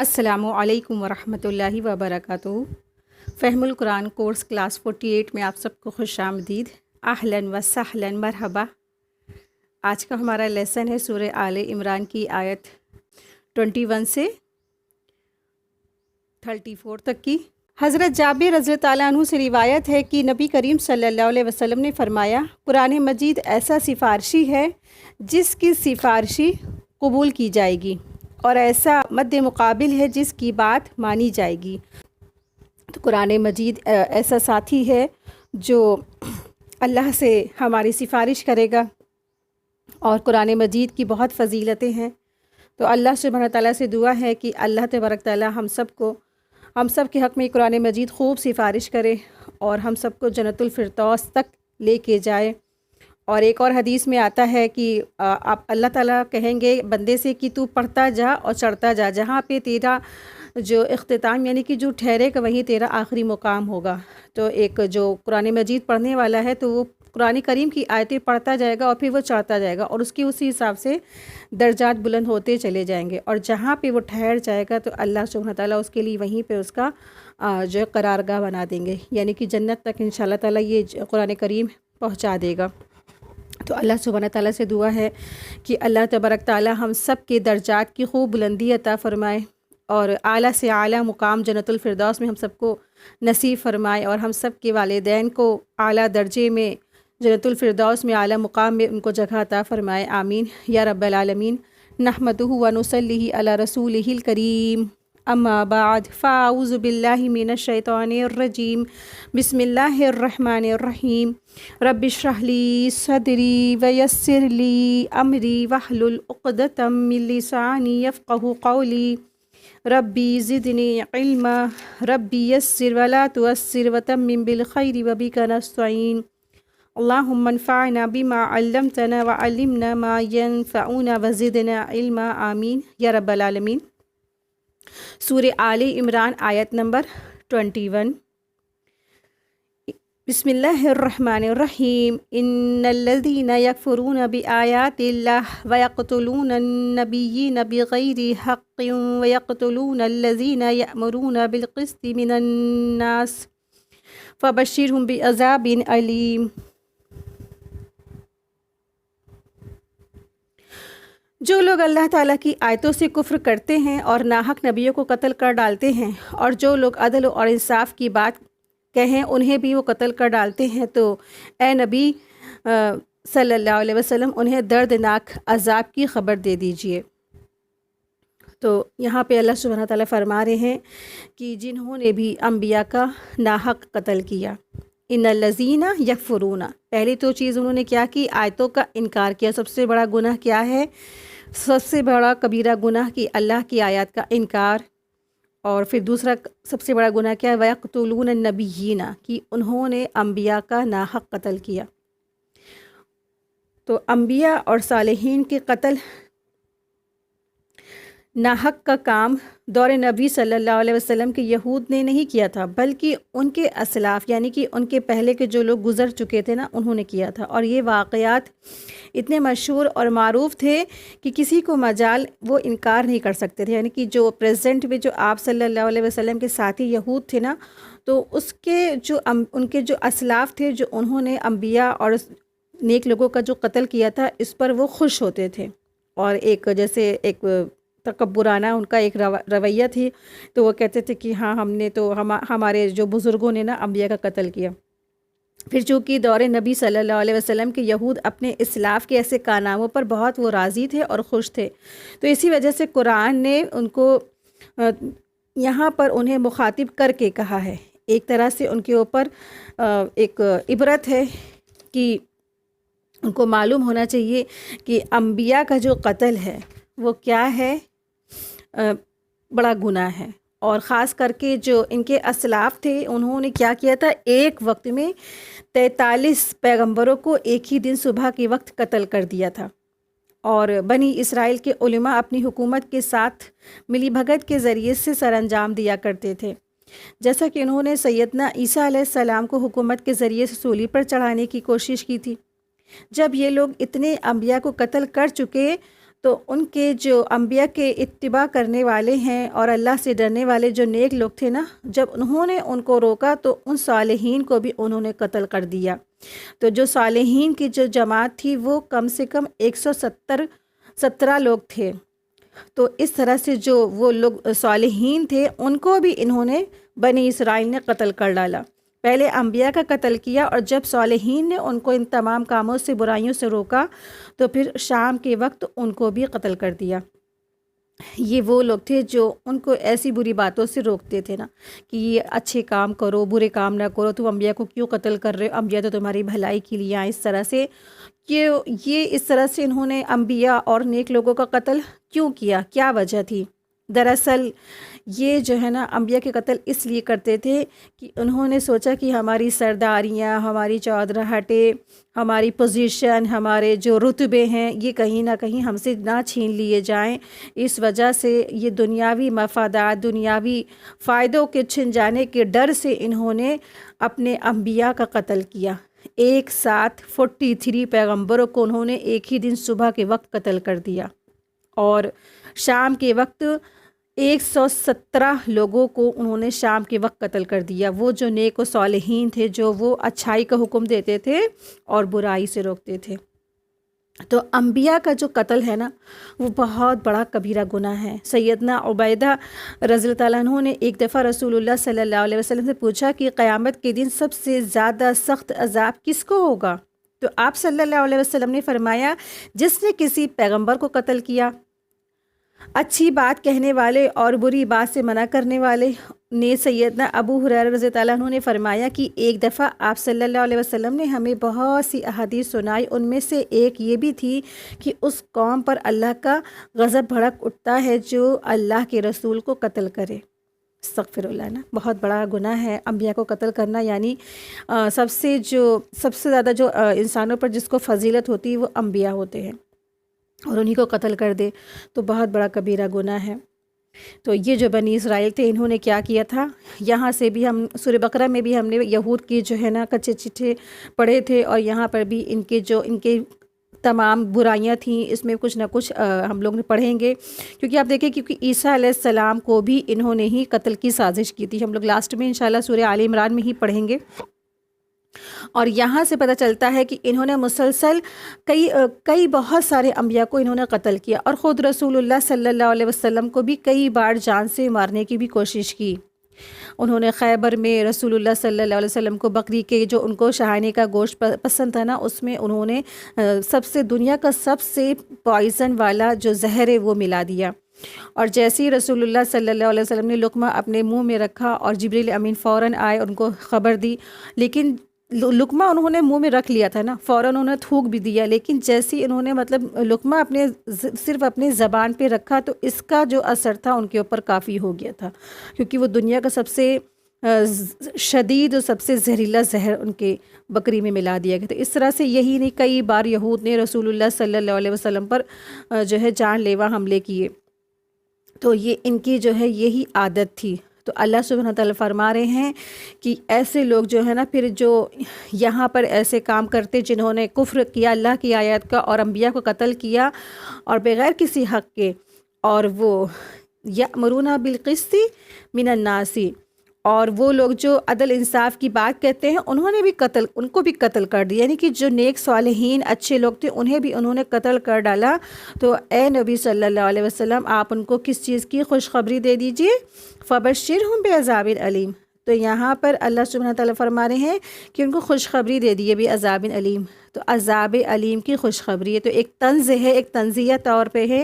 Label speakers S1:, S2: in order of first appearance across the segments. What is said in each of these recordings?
S1: السلام علیکم ورحمۃ اللہ وبرکاتہ۔ فہم القرآن کورس کلاس 48 میں آپ سب کو خوش آمدید، اہلاً و سہلاً، مرحبا۔ آج کا ہمارا لیسن ہے سورہ آل عمران کی آیت 21 سے 34 تک کی۔ حضرت جابر رضی اللہ تعالیٰ عنہ سے روایت ہے کہ نبی کریم صلی اللہ علیہ وسلم نے فرمایا، قرآن مجید ایسا سفارشی ہے جس کی سفارشی قبول کی جائے گی، اور ایسا مد مقابل ہے جس کی بات مانی جائے گی۔ تو قرآن مجید ایسا ساتھی ہے جو اللہ سے ہماری سفارش کرے گا، اور قرآن مجید کی بہت فضیلتیں ہیں۔ تو اللہ سبحانہ تعالیٰ سے دعا ہے کہ اللہ تبارک تعالیٰ ہم سب کے حق میں قرآن مجید خوب سفارش کرے اور ہم سب کو جنت الفردوس تک لے کے جائے۔ اور ایک اور حدیث میں آتا ہے کہ آپ اللہ تعالیٰ کہیں گے بندے سے کہ تو پڑھتا جا اور چڑھتا جا، جہاں پہ تیرا جو اختتام یعنی کہ جو ٹھہرے گا وہیں تیرا آخری مقام ہوگا۔ تو ایک جو قرآن مجید پڑھنے والا ہے تو وہ قرآن کریم کی آیتیں پڑھتا جائے گا اور پھر وہ چڑھتا جائے گا، اور اس کی اسی حساب سے درجات بلند ہوتے چلے جائیں گے، اور جہاں پہ وہ ٹھہر جائے گا تو اللہ سبحانہ تعالیٰ اس کے لیے وہیں پہ اس کا جو قرارگاہ بنا دیں گے، یعنی کہ جنت تک انشاءاللہ تعالیٰ یہ قرآن کریم پہنچا دے گا۔ تو اللہ سبحانہ تعالیٰ سے دعا ہے کہ اللہ تبارک تعالیٰ ہم سب کے درجات کی خوب بلندی عطا فرمائے، اور اعلیٰ سے اعلیٰ مقام جنت الفردوس میں ہم سب کو نصیب فرمائے، اور ہم سب کے والدین کو اعلیٰ درجے میں جنت الفردوس میں اعلیٰ مقام میں ان کو جگہ عطا فرمائے، آمین یا رب العالمین۔ نحمدہ و نصلی علی رسولہ الکریم، اما بعد فاعوذ باللہ من الشیطان الرجیم، بسم اللہ الرحمن الرحیم۔ رب اشرح لی صدری ویسر لی امری واحلل عقدۃ من لسانی یفقہوا قولی، ربی زدنی علما، ربی یسر ولا تعسر وتمم بالخیر وبک نستعین، اللہم انفعنا بما علمتنا وعلمنا ما ينفعنا وزدنا علما، آمین یا رب العالمین۔ سورہ آل عمران آیت نمبر 21۔ بسم اللہ الرحمن الرحیم۔ ان الذین یکفرون بآیات اللہ ویقتلون النبیین بغیر حق ویقتلون الذین یأمرون بالقسط من الناس فبشرہم بعذاب علیم۔ جو لوگ اللہ تعالیٰ کی آیتوں سے کفر کرتے ہیں اور ناحق نبیوں کو قتل کر ڈالتے ہیں، اور جو لوگ عدل اور انصاف کی بات کہیں انہیں بھی وہ قتل کر ڈالتے ہیں، تو اے نبی صلی اللہ علیہ وسلم انہیں دردناک عذاب کی خبر دے دیجئے۔ تو یہاں پہ اللہ سبحانہ تعالیٰ فرما رہے ہیں کہ جنہوں نے بھی انبیاء کا ناحق قتل کیا، ان الذین یکفرون، پہلی تو چیز انہوں نے کیا کی، آیتوں کا انکار کیا۔ سب سے بڑا گناہ کیا ہے؟ سب سے بڑا کبیرہ گناہ کی اللہ کی آیات کا انکار۔ اور پھر دوسرا سب سے بڑا گناہ کیا ہے؟ وَيَقْتُلُونَ النَّبِيِّينَ، کہ انہوں نے انبیاء کا ناحق قتل کیا۔ تو انبیاء اور صالحین کے قتل ناحق کا کام دور نبی صلی اللہ علیہ وسلم کے یہود نے نہیں کیا تھا، بلکہ ان کے اسلاف یعنی کہ ان کے پہلے کے جو لوگ گزر چکے تھے نا، انہوں نے کیا تھا۔ اور یہ واقعات اتنے مشہور اور معروف تھے کہ کسی کو مجال وہ انکار نہیں کر سکتے تھے، یعنی کہ جو پریزنٹ میں جو آپ صلی اللہ علیہ وسلم کے ساتھی یہود تھے نا، تو اس کے جو ان کے جو اسلاف تھے، جو انہوں نے انبیاء اور نیک لوگوں کا جو قتل کیا تھا، اس پر وہ خوش ہوتے تھے، اور ایک جیسے ایک تکبرانہ ان کا ایک رویہ تھی، تو وہ کہتے تھے کہ ہاں ہم نے تو ہمارے جو بزرگوں نے نا انبیاء کا قتل کیا۔ پھر چونکہ دور نبی صلی اللہ علیہ وسلم کے یہود اپنے اسلاف کے ایسے کارناموں پر بہت وہ راضی تھے اور خوش تھے، تو اسی وجہ سے قرآن نے ان کو یہاں پر انہیں مخاطب کر کے کہا ہے۔ ایک طرح سے ان کے اوپر ایک عبرت ہے کہ ان کو معلوم ہونا چاہیے کہ انبیاء کا جو قتل ہے وہ کیا ہے، بڑا گناہ ہے۔ اور خاص کر کے جو ان کے اسلاف تھے انہوں نے کیا کیا تھا، ایک وقت میں 43 پیغمبروں کو ایک ہی دن صبح کے وقت قتل کر دیا تھا۔ اور بنی اسرائیل کے علماء اپنی حکومت کے ساتھ ملی بھگت کے ذریعے سے سر انجام دیا کرتے تھے، جیسا کہ انہوں نے سیدنا عیسیٰ علیہ السلام کو حکومت کے ذریعے سے سولی پر چڑھانے کی کوشش کی تھی۔ جب یہ لوگ اتنے انبیاء کو قتل کر چکے تو ان کے جو انبیاء کے اتباع کرنے والے ہیں اور اللہ سے ڈرنے والے جو نیک لوگ تھے نا، جب انہوں نے ان کو روکا تو ان صالحین کو بھی انہوں نے قتل کر دیا۔ تو جو صالحین کی جو جماعت تھی وہ کم سے کم 117 لوگ تھے۔ تو اس طرح سے جو وہ لوگ صالحین تھے ان کو بھی انہوں نے بنی اسرائیل نے قتل کر ڈالا۔ پہلے انبیاء کا قتل کیا، اور جب صالحین نے ان کو ان تمام کاموں سے، برائیوں سے روکا، تو پھر شام کے وقت ان کو بھی قتل کر دیا۔ یہ وہ لوگ تھے جو ان کو ایسی بری باتوں سے روکتے تھے نا، کہ یہ اچھے کام کرو، برے کام نہ کرو، تم انبیاء کو کیوں قتل کر رہے ہو، انبیاء تو تمہاری بھلائی کے لیے آئیں۔ اس طرح سے کہ یہ اس طرح سے انہوں نے انبیاء اور نیک لوگوں کا قتل کیوں کیا، کیا وجہ تھی؟ دراصل یہ جو ہے نا انبیاء کے قتل اس لیے کرتے تھے کہ انہوں نے سوچا کہ ہماری سرداریاں، ہماری چودراہٹیں، ہماری پوزیشن، ہمارے جو رتبے ہیں، یہ کہیں نہ کہیں ہم سے نہ چھین لیے جائیں۔ اس وجہ سے یہ دنیاوی مفادات، دنیاوی فائدوں کے چھن جانے کے ڈر سے انہوں نے اپنے انبیاء کا قتل کیا۔ ایک ساتھ 43 پیغمبروں کو انہوں نے ایک ہی دن صبح کے وقت قتل کر دیا، اور شام کے وقت 117 لوگوں کو انہوں نے شام کے وقت قتل کر دیا۔ وہ جو نیک و صالحین تھے، جو وہ اچھائی کا حکم دیتے تھے اور برائی سے روکتے تھے۔ تو انبیاء کا جو قتل ہے نا، وہ بہت بڑا کبیرہ گناہ ہے۔ سیدنا عبیدہ رضی اللہ تعالیٰ عنہ نے ایک دفعہ رسول اللہ صلی اللہ علیہ وسلم سے پوچھا کہ قیامت کے دن سب سے زیادہ سخت عذاب کس کو ہوگا؟ تو آپ صلی اللہ علیہ وسلم نے فرمایا، جس نے کسی پیغمبر کو قتل کیا۔ اچھی بات کہنے والے اور بری بات سے منع کرنے والے نے سیدنا ابو ہریرہ رضی اللہ عنہ نے فرمایا کہ ایک دفعہ آپ صلی اللہ علیہ وسلم نے ہمیں بہت سی احادیث سنائی، ان میں سے ایک یہ بھی تھی کہ اس قوم پر اللہ کا غضب بھڑک اٹھتا ہے جو اللہ کے رسول کو قتل کرے۔ استغفر اللہ نا، بہت بڑا گناہ ہے انبیاء کو قتل کرنا۔ یعنی سب سے زیادہ جو انسانوں پر جس کو فضیلت ہوتی ہے وہ انبیاء ہوتے ہیں، اور انہی کو قتل کر دے تو بہت بڑا کبیرہ گناہ ہے۔ تو یہ جو بنی اسرائیل تھے، انہوں نے کیا کیا تھا؟ یہاں سے بھی ہم سورہ بقرہ میں بھی ہم نے یہود کی جو ہے نا کچے چٹھے پڑھے تھے، اور یہاں پر بھی ان کے تمام برائیاں تھیں، اس میں کچھ نہ کچھ ہم لوگ نے پڑھیں گے، کیونکہ آپ دیکھیں کیونکہ عیسیٰ علیہ السلام کو بھی انہوں نے ہی قتل کی سازش کی تھی۔ ہم لوگ لاسٹ میں انشاءاللہ سورہ آل عمران میں ہی پڑھیں گے، اور یہاں سے پتہ چلتا ہے کہ انہوں نے مسلسل کئی بہت سارے انبیاء کو انہوں نے قتل کیا، اور خود رسول اللہ صلی اللہ علیہ وسلم کو بھی کئی بار جان سے مارنے کی بھی کوشش کی۔ انہوں نے خیبر میں رسول اللہ صلی اللہ علیہ وسلم کو بکری کے جو ان کو شہانے کا گوشت پسند تھا نا، اس میں انہوں نے دنیا کا سب سے پوائزن والا جو زہر ہے وہ ملا دیا۔ اور جیسے ہی رسول اللہ صلی اللہ علیہ وسلم نے لقمہ اپنے منہ میں رکھا اور جبریل امین فوراً آئے اور ان کو خبر دی، لیکن لقمہ انہوں نے منہ میں رکھ لیا تھا نا، فوراً انہوں نے تھوک بھی دیا، لیکن جیسے ہی انہوں نے لقمہ صرف اپنے زبان پہ رکھا تو اس کا جو اثر تھا ان کے اوپر کافی ہو گیا تھا، کیونکہ وہ دنیا کا سب سے شدید اور سب سے زہریلا زہر ان کے بکری میں ملا دیا گیا تھا۔ اس طرح سے یہی نہیں، کئی بار یہود نے رسول اللہ صلی اللہ علیہ وسلم پر جو ہے جان لیوا حملے کیے۔ تو یہ ان کی جو ہے یہی عادت تھی۔ تو اللہ سبحانہ تعالیٰ فرما رہے ہیں کہ ایسے لوگ جو ہے نا پھر جو یہاں پر ایسے کام کرتے جنہوں نے کفر کیا اللہ کی آیات کا اور انبیاء کو قتل کیا اور بغیر کسی حق کے، اور وہ یأمرون بالقسط من الناس، اور وہ لوگ جو عدل انصاف کی بات کہتے ہیں ان کو بھی قتل کر دیا، یعنی کہ جو نیک صالحین اچھے لوگ تھے انہوں نے قتل کر ڈالا۔ تو اے نبی صلی اللہ علیہ وسلم، آپ ان کو کس چیز کی خوشخبری دے دیجئے؟ فبشرہم بعذاب علیم۔ تو یہاں پر اللہ سبحانہ تعالیٰ فرما رہے ہیں کہ ان کو خوشخبری دے دیے بعذاب علیم۔ تو عذاب علیم کی خوشخبری ہے، تو ایک طنز ہے، ایک طنزیہ طور پہ ہے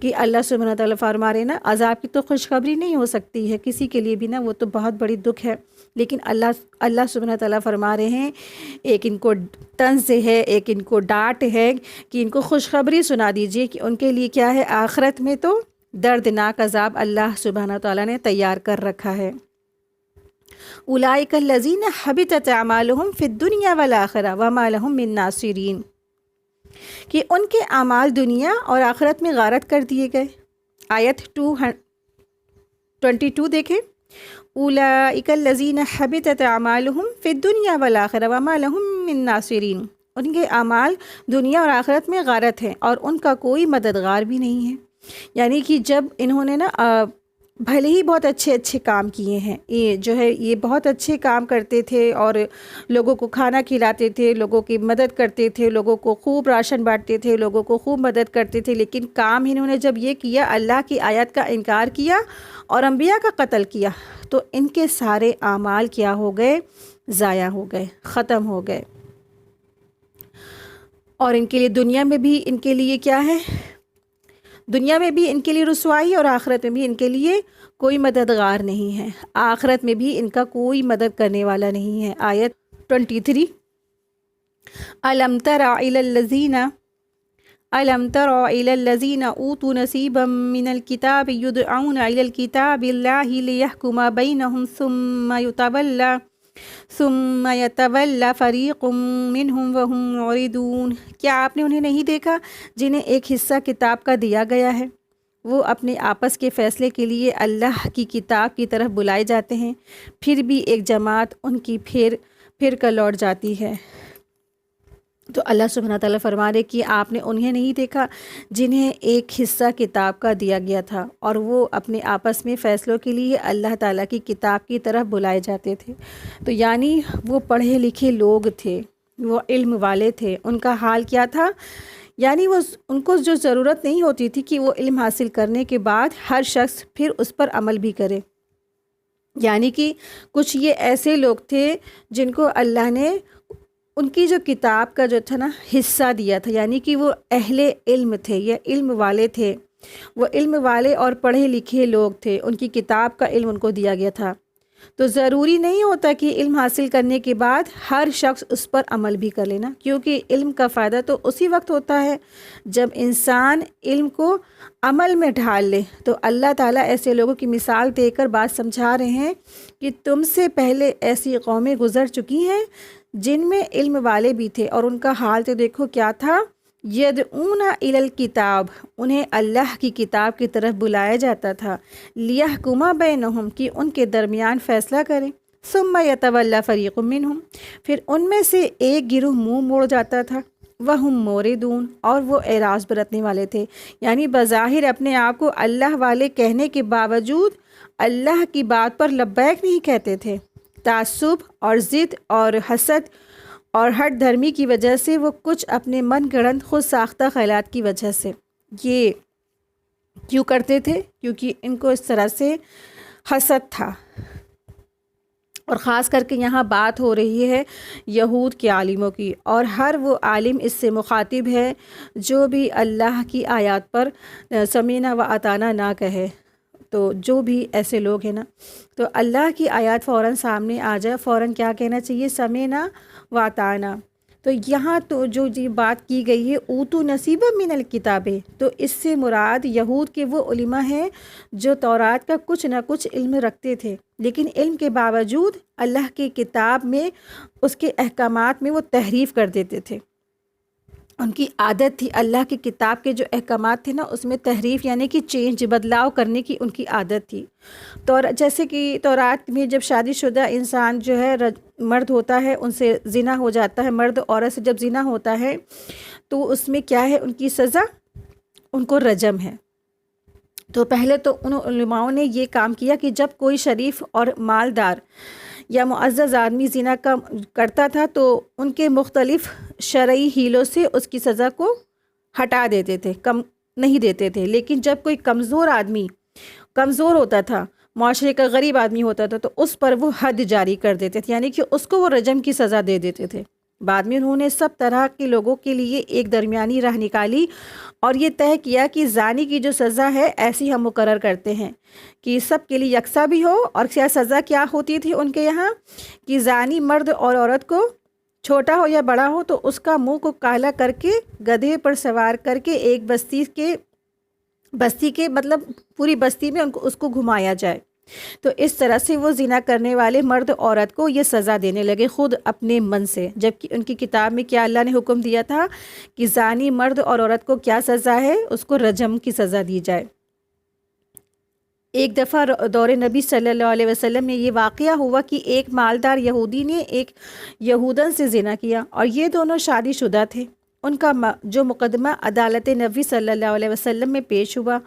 S1: کہ اللہ سبحانہ تعالیٰ فرما رہے ہیں نا عذاب کی تو خوشخبری نہیں ہو سکتی ہے کسی کے لیے بھی نا، وہ تو بہت بڑی دکھ ہے، لیکن اللہ سبحانہ تعالیٰ فرما رہے ہیں ایک ان کو طنز ہے، ایک ان کو ڈانٹ ہے کہ ان کو خوشخبری سنا دیجئے کہ ان کے لیے کیا ہے، آخرت میں تو دردناک عذاب اللہ سبحانہ تعالیٰ نے تیار کر رکھا ہے۔ اولئک الذین حبطت اعمالہم فی الدنیا والآخرہ وما لہم من ناصرین، کہ ان کے اعمال دنیا اور آخرت میں غارت کر دیے گئے۔ آیت 22 دیکھیں، اولئک الذین حبطت اعمالہم فی الدنیا والآخرہ وما لہم من ناصرین۔ ان کے اعمال دنیا اور آخرت میں غارت ہیں اور ان کا کوئی مددگار بھی نہیں ہے۔ یعنی کہ جب انہوں نے بھلے ہی بہت اچھے اچھے کام کیے ہیں، یہ جو ہے یہ بہت اچھے کام کرتے تھے اور لوگوں کو کھانا کھلاتے تھے، لوگوں کی مدد کرتے تھے، لوگوں کو خوب راشن بانٹتے تھے، لوگوں کو خوب مدد کرتے تھے، لیکن کام انہوں نے جب یہ کیا، اللہ کی آیت کا انکار کیا اور انبیاء کا قتل کیا، تو ان کے سارے اعمال کیا ہو گئے؟ ضائع ہو گئے، ختم ہو گئے۔ اور ان کے لیے دنیا میں بھی ان کے لیے کیا ہے؟ دنیا میں بھی ان کے لیے رسوائی اور آخرت میں بھی ان کے لیے کوئی مددگار نہیں ہے، آخرت میں بھی ان کا کوئی مدد کرنے والا نہیں ہے۔ آیت 23، أَلَمْ تَرَ إِلَى الَّذِينَ أُوتُوا نَصِيبًا مِّنَ الْكِتَابِ يُدْعَوْنَ إِلَى الْكِتَابِ اللَّهِ لِيَحْكُمَ بَيْنَهُمْ ثُمَّ يَتَوَلَّى فَرِيقٌ مِّنْهُمْ وَهُمْ مُعْرِضُونَ۔ کیا آپ نے انہیں نہیں دیکھا جنہیں ایک حصہ کتاب کا دیا گیا ہے، وہ اپنے آپس کے فیصلے کے لیے اللہ کی کتاب کی طرف بلائے جاتے ہیں، پھر بھی ایک جماعت ان کی پھر کر لوٹ جاتی ہے۔ تو اللہ سبحانہ تعالیٰ فرما رہے کہ آپ نے انہیں نہیں دیکھا جنہیں ایک حصہ کتاب کا دیا گیا تھا اور وہ اپنے آپس میں فیصلوں کے لیے اللہ تعالیٰ کی کتاب کی طرف بلائے جاتے تھے۔ تو یعنی وہ پڑھے لکھے لوگ تھے، وہ علم والے تھے، ان کا حال کیا تھا؟ یعنی ان کو جو ضرورت نہیں ہوتی تھی کہ وہ علم حاصل کرنے کے بعد ہر شخص پھر اس پر عمل بھی کرے۔ یعنی کہ کچھ یہ ایسے لوگ تھے جن کو اللہ نے ان کی جو کتاب کا جو تھا حصہ دیا تھا، یعنی کہ وہ اہل علم تھے یا علم والے تھے، وہ علم والے اور پڑھے لکھے لوگ تھے، ان کی کتاب کا علم ان کو دیا گیا تھا۔ تو ضروری نہیں ہوتا کہ علم حاصل کرنے کے بعد ہر شخص اس پر عمل بھی کر لینا، کیونکہ علم کا فائدہ تو اسی وقت ہوتا ہے جب انسان علم کو عمل میں ڈھال لے۔ تو اللہ تعالیٰ ایسے لوگوں کی مثال دے کر بات سمجھا رہے ہیں کہ تم سے پہلے ایسی قومیں گزر چکی ہیں جن میں علم والے بھی تھے، اور ان کا حال تو دیکھو کیا تھا، یدعون الی الکتاب، انہیں اللہ کی کتاب کی طرف بلایا جاتا تھا، لیحکم بینہم، کہ ان کے درمیان فیصلہ کریں، ثم یتولی فریق منہم، پھر ان میں سے ایک گروہ منہ موڑ جاتا تھا، وہم موردون، اور وہ اعراض برتنے والے تھے، یعنی بظاہر اپنے آپ کو اللہ والے کہنے کے باوجود اللہ کی بات پر لبیک نہیں کہتے تھے۔ تعصب اور ضد اور حسد اور ہٹ دھرمی کی وجہ سے وہ کچھ اپنے من گڑھنت خود ساختہ خیالات کی وجہ سے یہ کیوں کرتے تھے؟ کیونکہ ان کو اس طرح سے حسد تھا۔ اور خاص کر کے یہاں بات ہو رہی ہے یہود کے عالموں کی، اور ہر وہ عالم اس سے مخاطب ہے جو بھی اللہ کی آیات پر سمینا و اطانا نہ کہے۔ تو جو بھی ایسے لوگ ہیں تو اللہ کی آیات فوراً سامنے آ جائے، فوراً کیا کہنا چاہیے؟ سمینا و اطانا۔ تو یہاں تو جو بات کی گئی ہے اوتو نصیب من الکتاب، تو اس سے مراد یہود کے وہ علماء ہیں جو تورات کا کچھ نہ کچھ علم رکھتے تھے، لیکن علم کے باوجود اللہ کی کتاب میں اس کے احکامات میں وہ تحریف کر دیتے تھے۔ ان کی عادت تھی اللہ کی کتاب کے جو احکامات تھے اس میں تحریف یعنی کہ چینج، بدلاؤ کرنے کی ان کی عادت تھی۔ تو جیسے کہ تورات میں جب شادی شدہ انسان جو ہے مرد ہوتا ہے ان سے زنا ہو جاتا ہے، مرد عورت سے جب زنا ہوتا ہے تو اس میں کیا ہے ان کی سزا؟ ان کو رجم ہے۔ تو پہلے تو ان علماؤں نے یہ کام کیا کہ جب کوئی شریف اور مالدار یا معزز آدمی زنا کرتا تھا تو ان کے مختلف شرعی حیلوں سے اس کی سزا کو ہٹا دیتے تھے، کم نہیں دیتے تھے۔ لیکن جب کوئی کمزور آدمی کمزور ہوتا تھا، معاشرے کا غریب آدمی ہوتا تھا، تو اس پر وہ حد جاری کر دیتے تھے، یعنی کہ اس کو وہ رجم کی سزا دے دیتے تھے۔ بعد میں انہوں نے سب طرح کے لوگوں کے لیے ایک درمیانی راہ نکالی اور یہ طے کیا کہ زانی کی جو سزا ہے ایسی ہم مقرر کرتے ہیں کہ سب کے لیے یکساں بھی ہو۔ اور کیا سزا کیا ہوتی تھی ان کے یہاں کہ زانی مرد اور عورت کو چھوٹا ہو یا بڑا ہو تو اس کا منہ کو کالا کر کے گدھے پر سوار کر کے ایک بستی کے مطلب پوری بستی میں اس کو گھمایا جائے۔ تو اس طرح سے وہ زنا کرنے والے مرد عورت کو یہ سزا دینے لگے خود اپنے من سے، جبکہ ان کی کتاب میں کیا اللہ نے حکم دیا تھا کہ زانی مرد اور عورت کو کیا سزا ہے؟ اس کو رجم کی سزا دی جائے۔ ایک دفعہ دور نبی صلی اللہ علیہ وسلم میں یہ واقعہ ہوا کہ ایک مالدار یہودی نے ایک یہودن سے زنا کیا، اور یہ دونوں شادی شدہ تھے۔ ان کا جو مقدمہ عدالت نبی صلی اللہ علیہ وسلم میں پیش ہوا،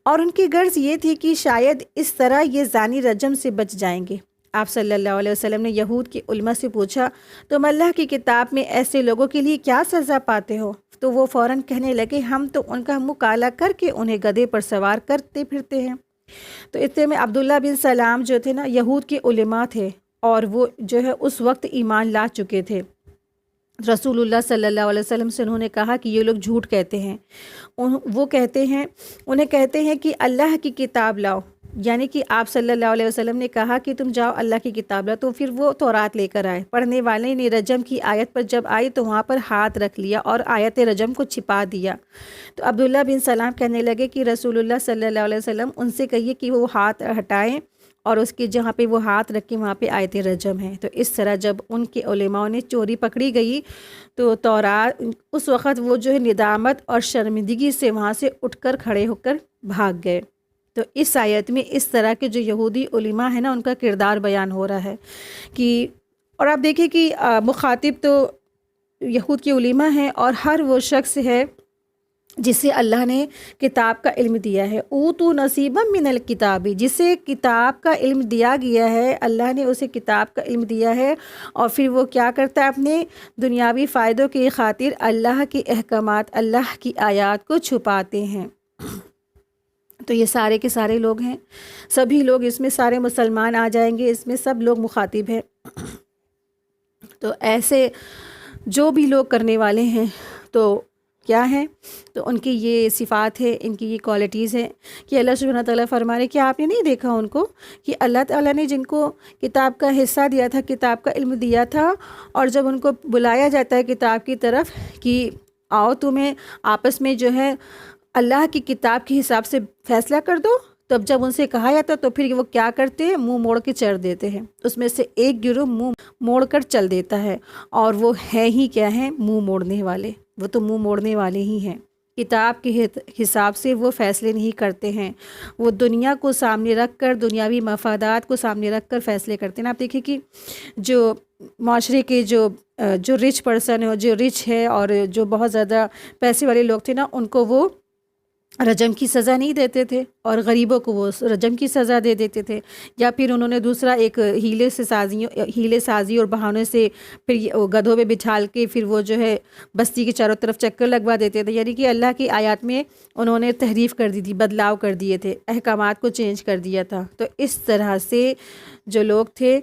S1: اور ان کی غرض یہ تھی کہ شاید اس طرح یہ زانی رجم سے بچ جائیں گے۔ آپ صلی اللہ علیہ وسلم نے یہود کے علماء سے پوچھا، تم اللہ کی کتاب میں ایسے لوگوں کے لیے کیا سزا پاتے ہو؟ تو وہ فوراً کہنے لگے، ہم تو ان کا منہ کالا کر کے انہیں گدھے پر سوار کرتے پھرتے ہیں۔ تو اتنے میں عبداللہ بن سلام جو تھے نا، یہود کے علماء تھے، اور وہ جو ہے اس وقت ایمان لا چکے تھے۔ رسول اللہ صلی اللہ علیہ وسلم سے انہوں نے کہا کہ یہ لوگ جھوٹ کہتے ہیں، انہیں کہتے ہیں کہ اللہ کی کتاب لاؤ، یعنی کہ آپ صلی اللہ علیہ وسلم نے کہا کہ تم جاؤ اللہ کی کتاب لاؤ، تو پھر وہ تورات لے کر آئے۔ پڑھنے والے نے رجم کی آیت پر جب آئی تو وہاں پر ہاتھ رکھ لیا اور آیت رجم کو چھپا دیا۔ تو عبداللہ بن سلام کہنے لگے کہ رسول اللہ صلی اللہ علیہ وسلم ان سے کہیے کہ وہ ہاتھ ہٹائیں، اور اس کے جہاں پہ وہ ہاتھ رکھے وہاں پہ آیت رجم ہے۔ تو اس طرح جب ان کے علماء نے چوری پکڑی گئی تو تورات اس وقت وہ جو ہے ندامت اور شرمندگی سے وہاں سے اٹھ کر کھڑے ہو کر بھاگ گئے۔ تو اس آیت میں اس طرح کے جو یہودی علماء ہیں نا، ان کا کردار بیان ہو رہا ہے کہ، اور آپ دیکھیں کہ مخاطب تو یہود کے علماء ہیں، اور ہر وہ شخص ہے جسے اللہ نے کتاب کا علم دیا ہے۔ اوتو نصیبا من الکتاب، جسے کتاب کا علم دیا گیا ہے، اللہ نے اسے کتاب کا علم دیا ہے، اور پھر وہ کیا کرتا ہے؟ اپنے دنیاوی فائدوں کی خاطر اللہ کے احکامات، اللہ کی آیات کو چھپاتے ہیں۔ تو یہ سارے کے سارے لوگ ہیں، سبھی لوگ اس میں، سارے مسلمان آ جائیں گے اس میں، سب لوگ مخاطب ہیں۔ تو ایسے جو بھی لوگ کرنے والے ہیں تو کیا ہیں؟ تو ان کی یہ صفات ہے، ان کی یہ کوالٹیز ہیں کہ اللہ سبحانہ تعالیٰ فرما رہے کہ آپ نے نہیں دیکھا ان کو کہ اللہ تعالیٰ نے جن کو کتاب کا حصہ دیا تھا، کتاب کا علم دیا تھا، اور جب ان کو بلایا جاتا ہے کتاب کی طرف کہ آؤ تمہیں آپس میں جو ہے اللہ کی کتاب کے حساب سے فیصلہ کر دو، تب جب ان سے کہا جاتا تو پھر وہ کیا کرتے ہیں؟ منہ موڑ کے چل دیتے ہیں۔ اس میں سے ایک گروہ منہ موڑ کر چل دیتا ہے، اور وہ ہے ہی کیا ہیں؟ منہ موڑنے والے۔ وہ تو منہ موڑنے والے ہی ہیں، کتاب کے حساب سے وہ فیصلے نہیں کرتے ہیں، وہ دنیا کو سامنے رکھ کر، دنیاوی مفادات کو سامنے رکھ کر فیصلے کرتے ہیں۔ آپ دیکھیں کہ جو معاشرے کے جو رچ پرسن ہے، جو رچ ہے اور جو بہت زیادہ پیسے والے لوگ تھے نا، ان کو وہ رجم کی سزا نہیں دیتے تھے، اور غریبوں کو وہ رجم کی سزا دے دیتے تھے، یا پھر انہوں نے دوسرا ایک ہیلے سازی اور بہانے سے پھر گدھوں پہ بٹھال کے پھر وہ جو ہے بستی کے چاروں طرف چکر لگوا دیتے تھے، یعنی کہ اللہ کی آیات میں انہوں نے تحریف کر دی تھی، بدلاؤ کر دیے تھے، احکامات کو چینج کر دیا تھا۔ تو اس طرح سے جو لوگ تھے،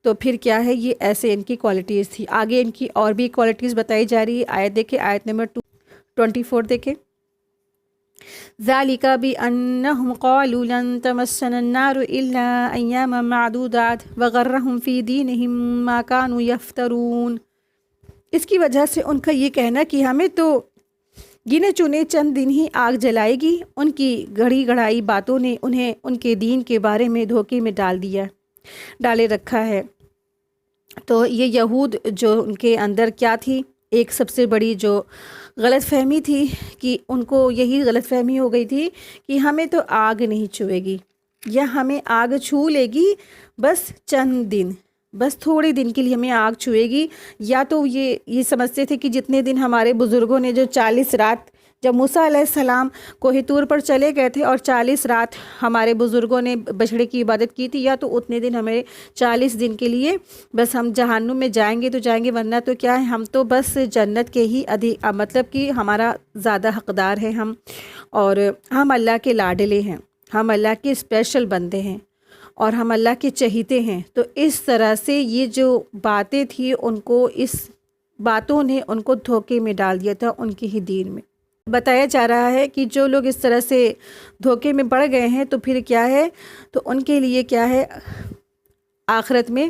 S1: تو پھر کیا ہے؟ یہ ایسے ان کی کوالٹیز تھی۔ آگے ان کی اور بھی کوالٹیز بتائی جا رہی ہے، آیت دیکھیں، آیت نمبر 24 دیکھیں۔ ذَلِكَ بِأَنَّهُمْ قَالُوا لَن تَمَسَّنَا النَّارُ إِلَّا أَيَّامًا مَّعْدُودَاتٍ وَغَرَّهُمْ فِي دِينِهِم مَّا كَانُوا يَفْتَرُونَ۔ اس کی وجہ سے ان کا یہ کہنا کہ ہمیں تو گنے چنے چند دن ہی آگ جلائے گی، ان کی گھڑی گھڑائی باتوں نے انہیں ان کے دین کے بارے میں دھوکے میں ڈالے رکھا ہے۔ تو یہ یہود جو ان کے اندر کیا تھی؟ ایک سب سے بڑی جو غلط فہمی تھی کہ ان کو یہی غلط فہمی ہو گئی تھی کہ ہمیں تو آگ نہیں چھوئے گی، یا ہمیں آگ چھو لے گی بس چند دن، بس تھوڑے دن کے لیے ہمیں آگ چھوئے گی۔ یا تو یہ سمجھتے تھے کہ جتنے دن ہمارے بزرگوں نے جو 40 رات جب موسیٰ علیہ السلام کوہ طور پر چلے گئے تھے اور 40 رات ہمارے بزرگوں نے بچڑے کی عبادت کی تھی، یا تو اتنے دن ہمیں 40 دن کے لیے بس ہم جہنم میں جائیں گے تو جائیں گے، ورنہ تو کیا ہے؟ ہم تو بس جنت کے ہی مطلب کہ ہمارا زیادہ حقدار ہے ہم، اور ہم اللہ کے لاڈلے ہیں، ہم اللہ کے اسپیشل بندے ہیں، اور ہم اللہ کے چہیتے ہیں۔ تو اس طرح سے یہ جو باتیں تھیں، ان کو اس باتوں نے ان کو دھوکے میں ڈال دیا تھا، ان کے ہی دین میں۔ بتایا جا رہا ہے کہ جو لوگ اس طرح سے دھوکے میں پڑ گئے ہیں تو پھر کیا ہے؟ تو ان کے لیے کیا ہے؟ آخرت میں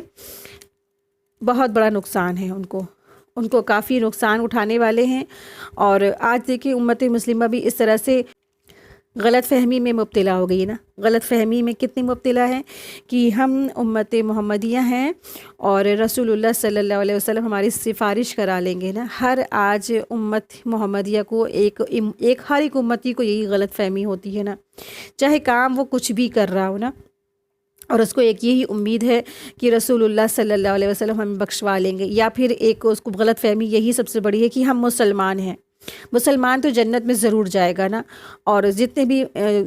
S1: بہت بڑا نقصان ہے، ان کو کافی نقصان اٹھانے والے ہیں۔ اور آج دیکھیں امت مسلمہ بھی اس طرح سے غلط فہمی میں مبتلا ہو گئی نا. غلط فہمی میں کتنی مبتلا ہے کہ ہم امت محمدیہ ہیں اور رسول اللہ صلی اللہ علیہ وسلم ہماری سفارش کرا لیں گے نا. ہر آج امت محمدیہ کو ہر ایک امتی کو یہی غلط فہمی ہوتی ہے نا، چاہے کام وہ کچھ بھی کر رہا ہو نا، اور اس کو ایک یہی امید ہے کہ رسول اللہ صلی اللہ علیہ وسلم ہمیں بخشوا لیں گے، یا پھر ایک اس کو غلط فہمی یہی سب سے بڑی ہے کہ ہم مسلمان ہیں، مسلمان تو جنت میں ضرور جائے گا نا، اور جتنے بھی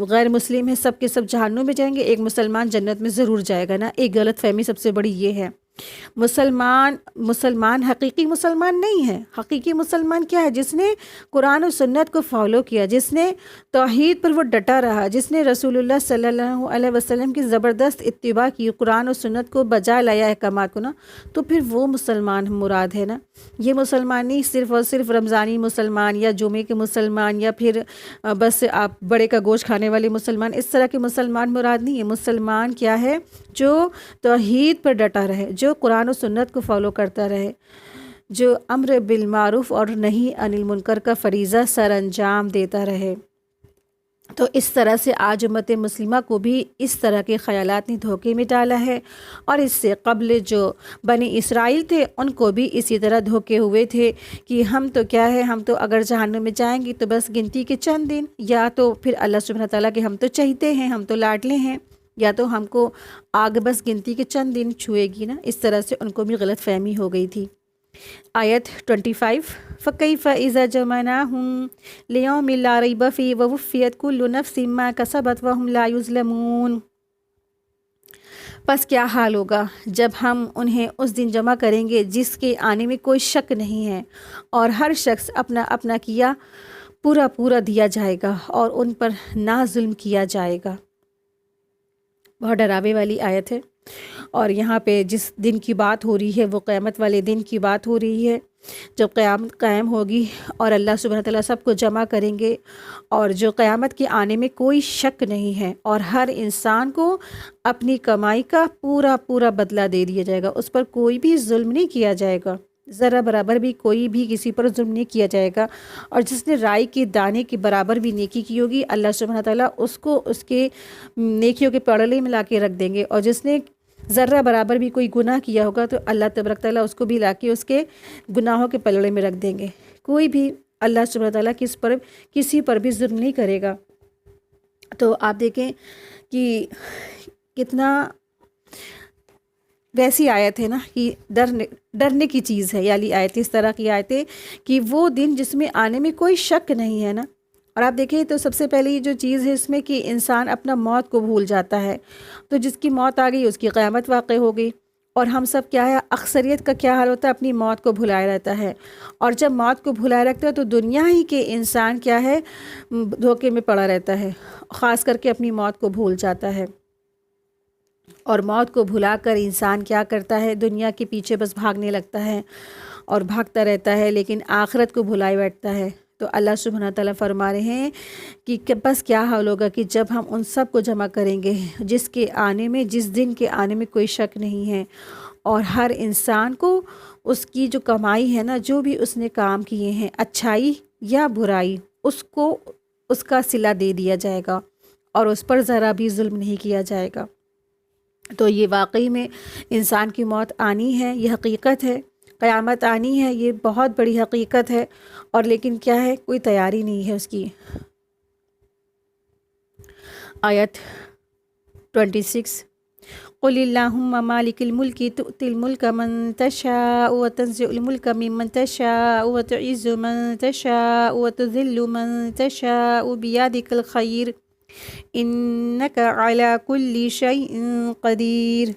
S1: غیر مسلم ہیں سب کے سب جہنم میں جائیں گے، ایک مسلمان جنت میں ضرور جائے گا نا. ایک غلط فہمی سب سے بڑی یہ ہے. مسلمان حقیقی مسلمان نہیں ہے. حقیقی مسلمان کیا ہے؟ جس نے قرآن و سنت کو فالو کیا، جس نے توحید پر وہ ڈٹا رہا، جس نے رسول اللہ صلی اللہ علیہ وسلم کی زبردست اتباع کی، قرآن و سنت کو بجا لایا احکامات کو نا، تو پھر وہ مسلمان مراد ہے نا. یہ مسلمان نہیں صرف اور صرف رمضانی مسلمان یا جمعے کے مسلمان یا پھر بس آپ بڑے کا گوشت کھانے والے مسلمان، اس طرح کے مسلمان مراد نہیں ہے. مسلمان کیا ہے؟ جو توحید پر ڈٹا رہے، جو قرآن و سنت کو فالو کرتا رہے، جو امر بالمعروف اور نہی عن المنکر کا فریضہ سر انجام دیتا رہے. تو اس طرح سے آج امت مسلمہ کو بھی اس طرح کے خیالات نے دھوکے میں ڈالا ہے، اور اس سے قبل جو بنی اسرائیل تھے ان کو بھی اسی طرح دھوکے ہوئے تھے کہ ہم تو کیا ہے، ہم تو اگر جہنم میں جائیں گے تو بس گنتی کے چند دن، یا تو پھر اللہ سبحانہ تعالیٰ کے ہم تو چہیتے ہیں، ہم تو لاڈلے ہیں، یا تو ہم کو آگ بس گنتی کے چند دن چھوئے گی نا. اس طرح سے ان کو بھی غلط فہمی ہو گئی تھی. آیت 25 فَكَيْفَ إِذَا جَمَعْنَاهُمْ لِيَوْمٍ لَا رَيْبَ فِيهِ وَوُفِّيَتْ كُلُّ نَفْسٍ مَا كَسَبَتْ وَهُمْ لَا يُظْلَمُونَ. پس کیا حال ہوگا جب ہم انہیں اس دن جمع کریں گے جس کے آنے میں کوئی شک نہیں ہے، اور ہر شخص اپنا اپنا کیا پورا پورا دیا جائے گا، اور ان پر نہ ظلم کیا جائے گا. بہت ڈراوے والی آیت ہے. اور یہاں پہ جس دن کی بات ہو رہی ہے وہ قیامت والے دن کی بات ہو رہی ہے، جب قیامت قائم ہوگی اور اللہ سبحانہ تعالیٰ سب کو جمع کریں گے، اور جو قیامت کے آنے میں کوئی شک نہیں ہے، اور ہر انسان کو اپنی کمائی کا پورا پورا بدلہ دے دیا جائے گا. اس پر کوئی بھی ظلم نہیں کیا جائے گا، ذرا برابر بھی کوئی بھی کسی پر ظلم نہیں کیا جائے گا. اور جس نے رائی کے دانے کے برابر بھی نیکی کی ہوگی، اللہ سبحانہ تعالیٰ اس کو اس کے نیکیوں کے پڑلے میں لا کے رکھ دیں گے. اور جس نے ذرہ برابر بھی کوئی گناہ کیا ہوگا تو اللہ تبارک تعالیٰ اس کو بھی لا کے اس کے گناہوں کے پلڑے میں رکھ دیں گے. کوئی بھی اللہ سبحانہ تعالیٰ کسی پر بھی ظلم نہیں کرے گا. تو آپ دیکھیں کہ کتنا ویسی آیت ہے نا کہ ڈرنے کی چیز ہے. یعنی آیت اس طرح کی آیتیں کہ وہ دن جس میں آنے میں کوئی شک نہیں ہے نا. اور آپ دیکھیں تو سب سے پہلی جو چیز ہے اس میں کہ انسان اپنا موت کو بھول جاتا ہے. تو جس کی موت آ گئی اس کی قیامت واقع ہو گئی. اور ہم سب کیا ہے، اکثریت کا کیا حال ہوتا ہے، اپنی موت کو بھلائے رہتا ہے. اور جب موت کو بھلائے رکھتا ہے تو دنیا ہی کے انسان کیا ہے، دھوکے میں پڑا رہتا ہے، خاص کر کے اپنی موت کو بھول جاتا ہے. اور موت کو بھلا کر انسان کیا کرتا ہے، دنیا کے پیچھے بس بھاگنے لگتا ہے اور بھاگتا رہتا ہے، لیکن آخرت کو بھلائے بیٹھتا ہے. تو اللہ سبحانہ تعالیٰ فرما رہے ہیں کہ بس کیا حال ہوگا کہ جب ہم ان سب کو جمع کریں گے جس دن کے آنے میں کوئی شک نہیں ہے، اور ہر انسان کو اس کی جو کمائی ہے نا، جو بھی اس نے کام کیے ہیں اچھائی یا برائی، اس کو اس کا صلہ دے دیا جائے گا، اور اس پر ذرا بھی ظلم نہیں کیا جائے گا. تو یہ واقعی میں انسان کی موت آنی ہے، یہ حقیقت ہے. قیامت آنی ہے، یہ بہت بڑی حقیقت ہے. اور لیکن کیا ہے، کوئی تیاری نہیں ہے اس کی. آیت 26 قل اللہم مالک الملک تؤتی الملک من تشاء وتنزع الملک ممن تشاء وتعز من تشاء وتذل من تشاء بیدک الخیر انک علی کل شیء قدیر.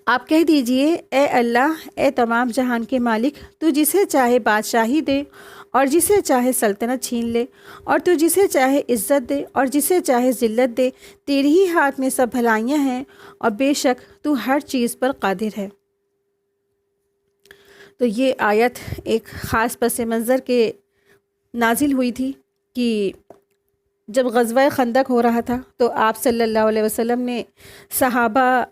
S1: آپ کہہ دیجئے، اے اللہ، اے تمام جہان کے مالک، تو جسے چاہے بادشاہی دے اور جسے چاہے سلطنت چھین لے، اور تو جسے چاہے عزت دے اور جسے چاہے ذلت دے. تیرے ہی ہاتھ میں سب بھلائیاں ہیں، اور بے شک تو ہر چیز پر قادر ہے. تو یہ آیت ایک خاص پس منظر کے نازل ہوئی تھی کہ جب غزوہ خندق ہو رہا تھا تو آپ صلی اللہ علیہ وسلم نے صحابہ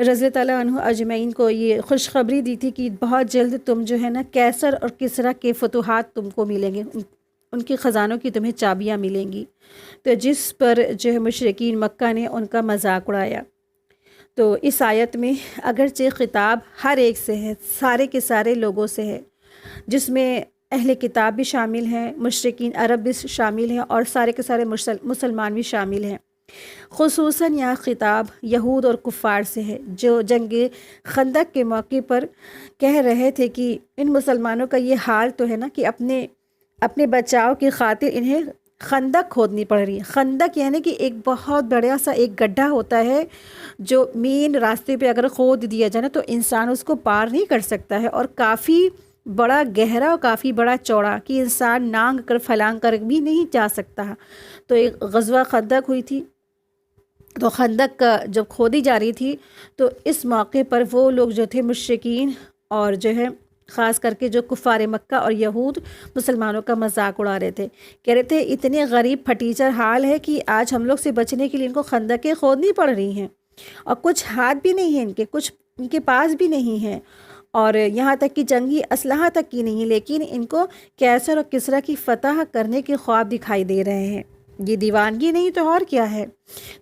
S1: رضی اللہ عنہ اجمعین کو یہ خوشخبری دی تھی کہ بہت جلد تم جو ہے نا کیسر اور کسریٰ کے فتوحات تم کو ملیں گے، ان کے خزانوں کی تمہیں چابیاں ملیں گی۔ تو جس پر جو ہے مشرکین مکہ نے ان کا مذاق اڑایا۔ تو اس آیت میں اگرچہ خطاب ہر ایک سے ہے، سارے کے سارے لوگوں سے ہے، جس میں اہل کتاب بھی شامل ہیں، مشرکین عرب بھی شامل ہیں، اور سارے کے سارے مسلمان بھی شامل ہیں۔ خصوصاً یہاں خطاب یہود اور کفار سے ہے، جو جنگ خندق کے موقع پر کہہ رہے تھے کہ ان مسلمانوں کا یہ حال تو ہے نا کہ اپنے بچاؤ کی خاطر انہیں خندق کھودنی پڑ رہی ہے۔ خندق یعنی کہ ایک بہت بڑا سا ایک گڈھا ہوتا ہے جو مین راستے پہ اگر کھود دیا جائے نا تو انسان اس کو پار نہیں کر سکتا ہے، اور کافی بڑا گہرا اور کافی بڑا چوڑا کہ انسان نانگ کر پھلانگ کر بھی نہیں جا سکتا۔ تو ایک غزوہ خندق ہوئی تھی، تو خندق کا جب کھودی جا رہی تھی تو اس موقع پر وہ لوگ جو تھے مشرکین اور جو ہے خاص کر کے جو کفار مکہ اور یہود مسلمانوں کا مذاق اڑا رہے تھے، کہہ رہے تھے اتنے غریب پھٹیچر حال ہے کہ آج ہم لوگ سے بچنے کے لیے ان کو خندقیں کھودنی پڑ رہی ہیں، اور کچھ ہاتھ بھی نہیں ہیں ان کے، کچھ ان کے پاس بھی نہیں ہیں، اور یہاں تک کہ جنگی اسلحہ تک کی نہیں، لیکن ان کو کیسر اور کسریٰ کی فتح کرنے کے خواب دکھائی دے رہے ہیں۔ یہ دیوانگی نہیں تو اور کیا ہے؟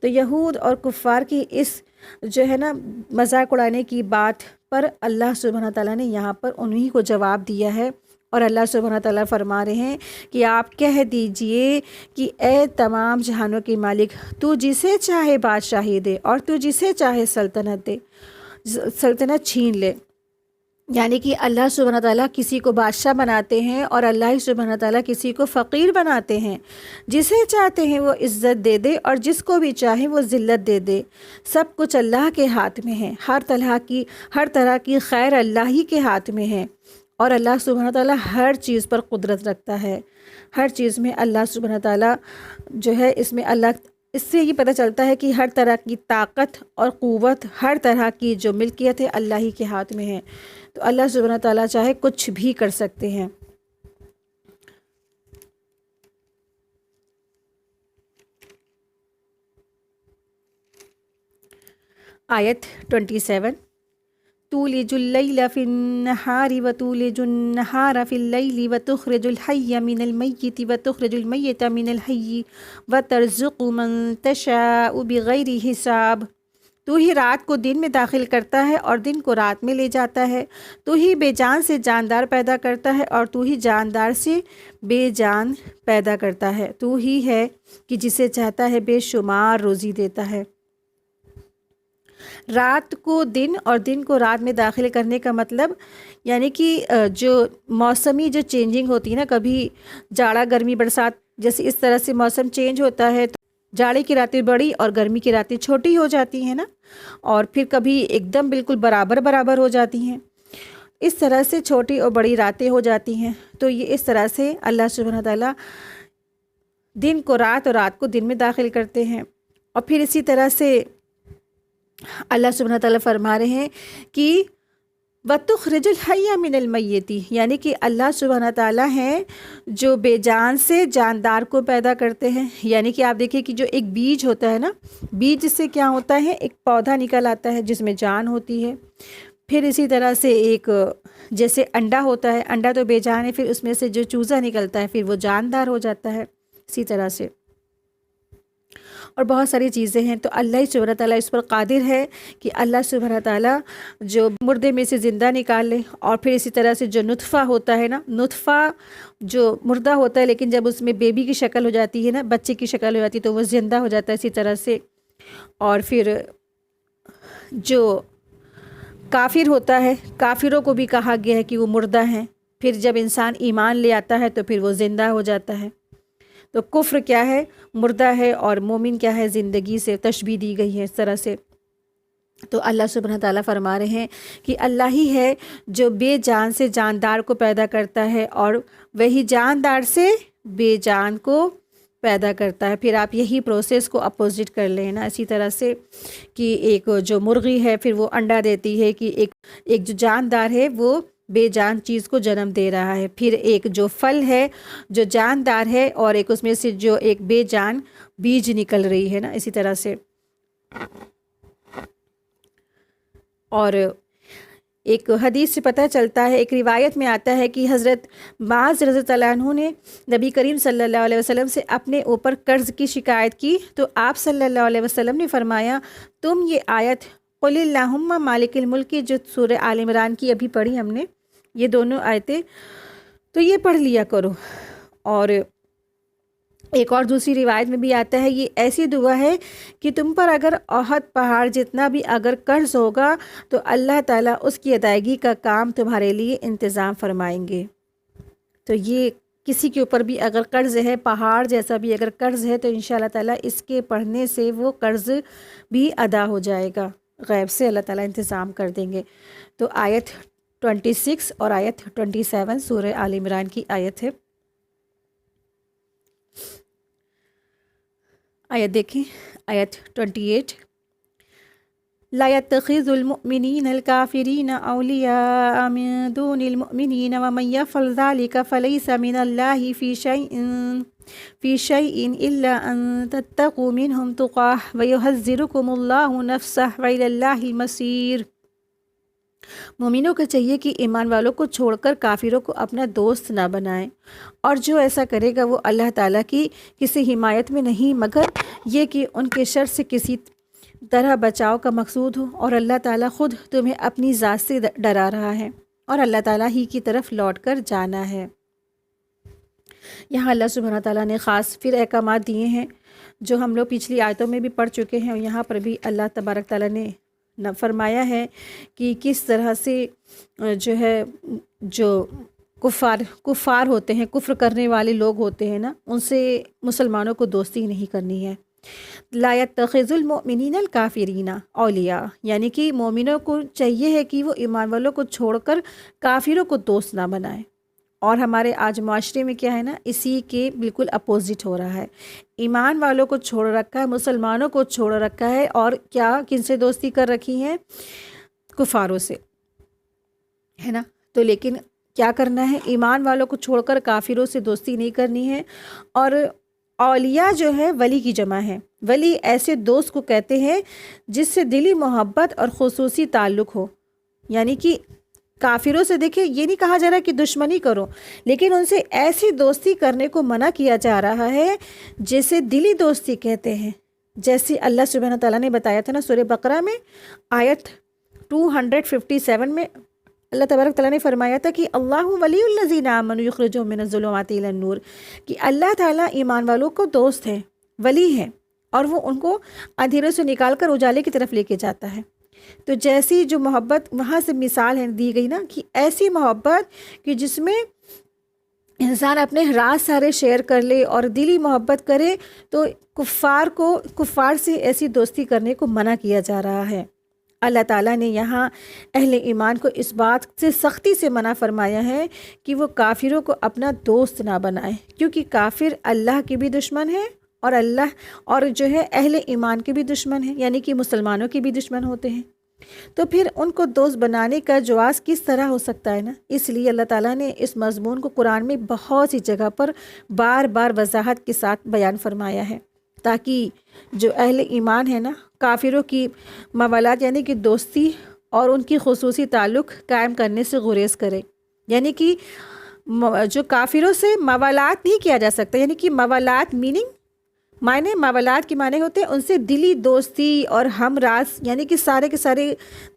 S1: تو یہود اور کفار کی اس جو ہے نا مذاق اڑانے کی بات پر اللہ سبحانہ تعالیٰ نے یہاں پر انہی کو جواب دیا ہے، اور اللہ سبحانہ تعالیٰ فرما رہے ہیں کہ آپ کہہ دیجئے کہ اے تمام جہانوں کے مالک، تو جسے چاہے بادشاہی دے اور تو جسے چاہے سلطنت چھین لے۔ یعنی کہ اللہ سبحانہ تعالیٰ کسی کو بادشاہ بناتے ہیں اور اللہ سبحانہ تعالیٰ کسی کو فقیر بناتے ہیں، جسے چاہتے ہیں وہ عزت دے دے اور جس کو بھی چاہے وہ ذلت دے دے۔ سب کچھ اللہ کے ہاتھ میں ہے، ہر طرح کی خیر اللہ ہی کے ہاتھ میں ہے، اور اللہ سبحانہ تعالیٰ ہر چیز پر قدرت رکھتا ہے۔ ہر چیز میں اللہ سبحانہ تعالیٰ جو ہے اس سے یہ پتہ چلتا ہے کہ ہر طرح کی طاقت اور قوت، ہر طرح کی جو ملکیت ہے اللہ ہی کے ہاتھ میں ہے۔ تو اللہ سبحانہ تعالیٰ چاہے کچھ بھی کر سکتے ہیں۔ آیت 27، تولج اللیل فی النہار وتولج النہار فی اللیل وتخرج الحی من المیت وتخرج المیت من الحی وترزق من تشاء بغیر حساب۔ تو ہی رات کو دن میں داخل کرتا ہے اور دن کو رات میں لے جاتا ہے، تو ہی بے جان سے جاندار پیدا کرتا ہے اور تو ہی جاندار سے بے جان پیدا کرتا ہے، تو ہی ہے کہ جسے چاہتا ہے بے شمار روزی دیتا ہے۔ رات کو دن اور دن کو رات میں داخل کرنے کا مطلب یعنی کہ جو موسمی جو چینجنگ ہوتی ہے نا، کبھی جاڑا گرمی برسات جیسے اس طرح سے موسم چینج ہوتا ہے، تو جاڑے کی راتیں بڑی اور گرمی کی راتیں چھوٹی ہو جاتی ہیں نا، اور پھر کبھی ایک دم بالکل برابر ہو جاتی ہیں، اس طرح سے چھوٹی اور بڑی راتیں ہو جاتی ہیں۔ تو یہ اس طرح سے اللہ سبحانہ تعالیٰ دن کو رات اور رات کو دن میں داخل کرتے ہیں۔ اور پھر اسی طرح سے اللہ سبحانہ تعالیٰ فرما رہے ہیں کہ وَتُخْرِجُ الْحَيَّ مِنَ الْمَيِّتِ، یعنی کہ اللہ سبحانہ تعالیٰ ہیں جو بے جان سے جاندار کو پیدا کرتے ہیں۔ یعنی کہ آپ دیکھیں کہ جو ایک بیج ہوتا ہے نا، بیج سے کیا ہوتا ہے، ایک پودا نکل آتا ہے جس میں جان ہوتی ہے۔ پھر اسی طرح سے ایک جیسے انڈا ہوتا ہے، انڈا تو بے جان ہے، پھر اس میں سے جو چوزا نکلتا ہے پھر وہ جاندار ہو جاتا ہے، اسی طرح سے اور بہت ساری چیزیں ہیں۔ تو اللہ سبحانہ تعالیٰ اس پر قادر ہے کہ اللہ سبحانہ تعالیٰ جو مردے میں سے زندہ نکال لے، اور پھر اسی طرح سے جو نطفہ ہوتا ہے نا، نطفہ جو مردہ ہوتا ہے لیکن جب اس میں بیبی کی شکل ہو جاتی ہے نا، بچے کی شکل ہو جاتی ہے تو وہ زندہ ہو جاتا ہے اسی طرح سے۔ اور پھر جو کافر ہوتا ہے، کافروں کو بھی کہا گیا ہے کہ وہ مردہ ہیں، پھر جب انسان ایمان لے آتا ہے تو پھر وہ زندہ ہو جاتا ہے۔ تو کفر کیا ہے، مردہ ہے، اور مومن کیا ہے، زندگی سے تشبیہ دی گئی ہے اس طرح سے۔ تو اللہ سبحانہ تعالیٰ فرما رہے ہیں کہ اللہ ہی ہے جو بے جان سے جاندار کو پیدا کرتا ہے اور وہی جاندار سے بے جان کو پیدا کرتا ہے۔ پھر آپ یہی پروسیس کو اپوزٹ کر لیں نا، اسی طرح سے کہ ایک جو مرغی ہے پھر وہ انڈا دیتی ہے، کہ ایک جو جاندار ہے وہ بے جان چیز کو جنم دے رہا ہے، پھر ایک جو پھل ہے جو جاندار ہے اور ایک اس میں سے جو ایک بے جان بیج نکل رہی ہے نا، اسی طرح سے۔ اور ایک حدیث سے پتہ چلتا ہے، ایک روایت میں آتا ہے کہ حضرت معاذ رضی اللہ عنہ نے نبی کریم صلی اللہ علیہ وسلم سے اپنے اوپر قرض کی شکایت کی، تو آپ صلی اللہ علیہ وسلم نے فرمایا تم یہ آیت قل اللہم مالک الملک، جو سورہ آل عمران کی ابھی پڑھی ہم نے، یہ دونوں آیتیں تو یہ پڑھ لیا کرو۔ اور ایک اور دوسری روایت میں بھی آتا ہے یہ ایسی دعا ہے کہ تم پر اگر احد پہاڑ جتنا بھی اگر قرض ہوگا تو اللہ تعالیٰ اس کی ادائیگی کا کام تمہارے لیے انتظام فرمائیں گے۔ تو یہ کسی کے اوپر بھی اگر قرض ہے، پہاڑ جیسا بھی اگر قرض ہے، تو انشاءاللہ تعالیٰ اس کے پڑھنے سے وہ قرض بھی ادا ہو جائے گا، غیب سے اللہ تعالیٰ انتظام کر دیں گے۔ تو آیت 26 اور آیت 27 سورہ آل عمران کی آیت ہے۔ آیت دیکھیں، آیت 28، لا يتخذ المؤمنین الکافرین اولیاء من دون المؤمنین ومن يفعل ذلك فلیس من اللہ فی شیء الا ان تتقوا منهم تقاہ ویحذرکم اللہ نفسہ وإلی اللہ المصیر۔ مومنوں کو چاہیے کہ ایمان والوں کو چھوڑ کر کافروں کو اپنا دوست نہ بنائیں، اور جو ایسا کرے گا وہ اللہ تعالیٰ کی کسی حمایت میں نہیں مگر یہ کہ ان کے شر سے کسی طرح بچاؤ کا مقصود ہو، اور اللہ تعالیٰ خود تمہیں اپنی ذات سے ڈرا رہا ہے اور اللہ تعالیٰ ہی کی طرف لوٹ کر جانا ہے۔ یہاں اللہ سبحانہ تعالیٰ نے خاص پھر احکامات دیے ہیں جو ہم لوگ پچھلی آیتوں میں بھی پڑھ چکے ہیں، اور یہاں پر بھی اللہ تبارک تعالیٰ نے فرمایا ہے کہ کس طرح سے جو ہے جو کفار ہوتے ہیں، کفر کرنے والے لوگ ہوتے ہیں نا، ان سے مسلمانوں کو دوستی نہیں کرنی ہے۔ لا يتخذ المؤمنین الکافرین اولیاء، یعنی کہ مومنوں کو چاہیے ہے کہ وہ ایمان والوں کو چھوڑ کر کافروں کو دوست نہ بنائیں۔ اور ہمارے آج معاشرے میں کیا ہے نا، اسی کے بالکل اپوزٹ ہو رہا ہے، ایمان والوں کو چھوڑ رکھا ہے، مسلمانوں کو چھوڑ رکھا ہے، اور کیا کن سے دوستی کر رکھی ہے؟ کفاروں سے، ہے نا۔ تو لیکن کیا کرنا ہے؟ ایمان والوں کو چھوڑ کر کافروں سے دوستی نہیں کرنی ہے۔ اور اولیاء جو ہے ولی کی جمع ہے، ولی ایسے دوست کو کہتے ہیں جس سے دلی محبت اور خصوصی تعلق ہو، یعنی کہ کافروں سے دیکھیں یہ نہیں کہا جا رہا کہ دشمنی کرو، لیکن ان سے ایسی دوستی کرنے کو منع کیا جا رہا ہے جسے دلی دوستی کہتے ہیں، جیسے اللہ سبحانہ تعالیٰ نے بتایا تھا نا سورہ بقرہ میں آیت 257 میں اللہ تبارک تعالیٰ نے فرمایا تھا کہ اللہ ولی الذین آمنوا یخرجہم من الظلمات الی النور، کہ اللہ تعالیٰ ایمان والوں کو دوست ہے، ولی ہے، اور وہ ان کو اندھیروں سے نکال کر اجالے کی طرف لے کے جاتا ہے۔ تو جیسی جو محبت وہاں سے مثال ہے دی گئی نا، کہ ایسی محبت کہ جس میں انسان اپنے راز سارے شیئر کر لے اور دلی محبت کرے، تو کفار سے ایسی دوستی کرنے کو منع کیا جا رہا ہے۔ اللہ تعالیٰ نے یہاں اہل ایمان کو اس بات سے سختی سے منع فرمایا ہے کہ وہ کافروں کو اپنا دوست نہ بنائیں، کیونکہ کافر اللہ کے بھی دشمن ہے اور جو ہے اہل ایمان کے بھی دشمن ہیں، یعنی کہ مسلمانوں کے بھی دشمن ہوتے ہیں۔ تو پھر ان کو دوست بنانے کا جواز کس طرح ہو سکتا ہے نا؟ اس لیے اللہ تعالیٰ نے اس مضمون کو قرآن میں بہت سی جگہ پر بار بار وضاحت کے ساتھ بیان فرمایا ہے، تاکہ جو اہل ایمان ہے نا، کافروں کی موالات یعنی کہ دوستی اور ان کی خصوصی تعلق قائم کرنے سے گریز کرے، یعنی کہ جو کافروں سے موالات نہیں کیا جا سکتا، یعنی کہ موالات موالات کے معنی ہوتے ہیں ان سے دلی دوستی اور ہم راز، یعنی کہ سارے کے سارے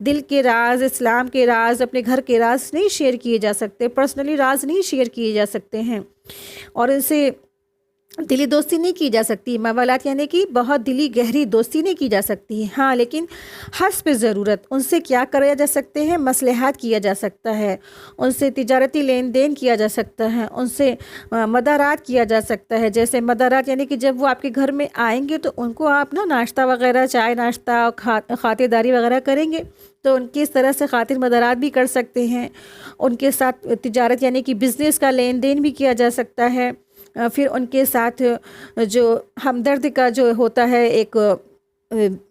S1: دل کے راز، اسلام کے راز، اپنے گھر کے راز نہیں شیئر کیے جا سکتے، پرسنلی راز نہیں شیئر کیے جا سکتے ہیں، اور ان سے دلی دوستی نہیں کی جا سکتی۔ موالات یعنی کہ بہت دلی گہری دوستی نہیں کی جا سکتی، ہاں لیکن حسب ضرورت ان سے کیا کرے جا سکتے ہیں؟ مصلحات کیا جا سکتا ہے، ان سے تجارتی لین دین کیا جا سکتا ہے، ان سے مدارات کیا جا سکتا ہے۔ جیسے مدارات یعنی کہ جب وہ آپ کے گھر میں آئیں گے تو ان کو آپ نا ناشتہ وغیرہ، چائے ناشتہ، خاطرداری وغیرہ کریں گے، تو ان کی اس طرح سے خاطر مدارات بھی کر سکتے ہیں، ان کے ساتھ تجارت یعنی کہ بزنس کا لین دین بھی کیا جا سکتا ہے۔ پھر ان کے ساتھ جو ہمدرد کا جو ہوتا ہے ایک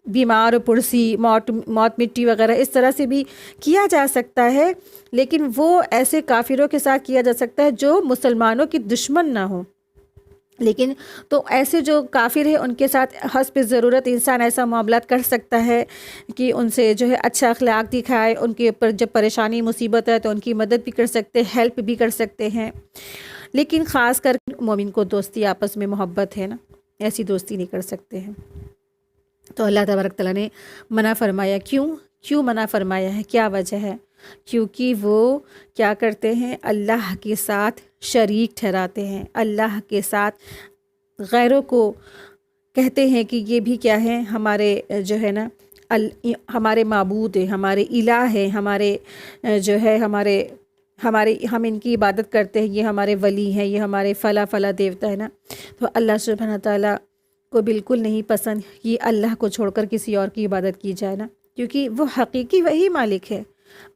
S1: بیمار پرسی، موت مٹی وغیرہ، اس طرح سے بھی کیا جا سکتا ہے، لیکن وہ ایسے کافروں کے ساتھ کیا جا سکتا ہے جو مسلمانوں کی دشمن نہ ہو، لیکن تو ایسے جو کافر ہیں ان کے ساتھ حسب ضرورت انسان ایسا معاملات کر سکتا ہے کہ ان سے جو ہے اچھا اخلاق دکھائے، ان کے اوپر جب پریشانی مصیبت ہے تو ان کی مدد بھی کر سکتے ہیں، ہیلپ بھی کر سکتے ہیں۔ لیکن خاص کر مومن کو دوستی آپس میں محبت ہے نا، ایسی دوستی نہیں کر سکتے ہیں۔ تو اللہ تبارک تعالیٰ نے منع فرمایا۔ کیوں منع فرمایا ہے؟ کیا وجہ ہے؟ کیونکہ وہ کیا کرتے ہیں؟ اللہ کے ساتھ شریک ٹھہراتے ہیں، اللہ کے ساتھ غیروں کو کہتے ہیں کہ یہ بھی کیا ہے، ہمارے جو ہے نا ہمارے معبود ہیں، ہمارے الہ ہیں، ہمارے جو ہے ہم ان کی عبادت کرتے ہیں، یہ ہمارے ولی ہیں، یہ ہمارے فلاں دیوتا ہے نا۔ تو اللہ سبحانہ تعالیٰ کو بالکل نہیں پسند یہ اللہ کو چھوڑ کر کسی اور کی عبادت کی جائے نا، کیونکہ وہ حقیقی وہی مالک ہے۔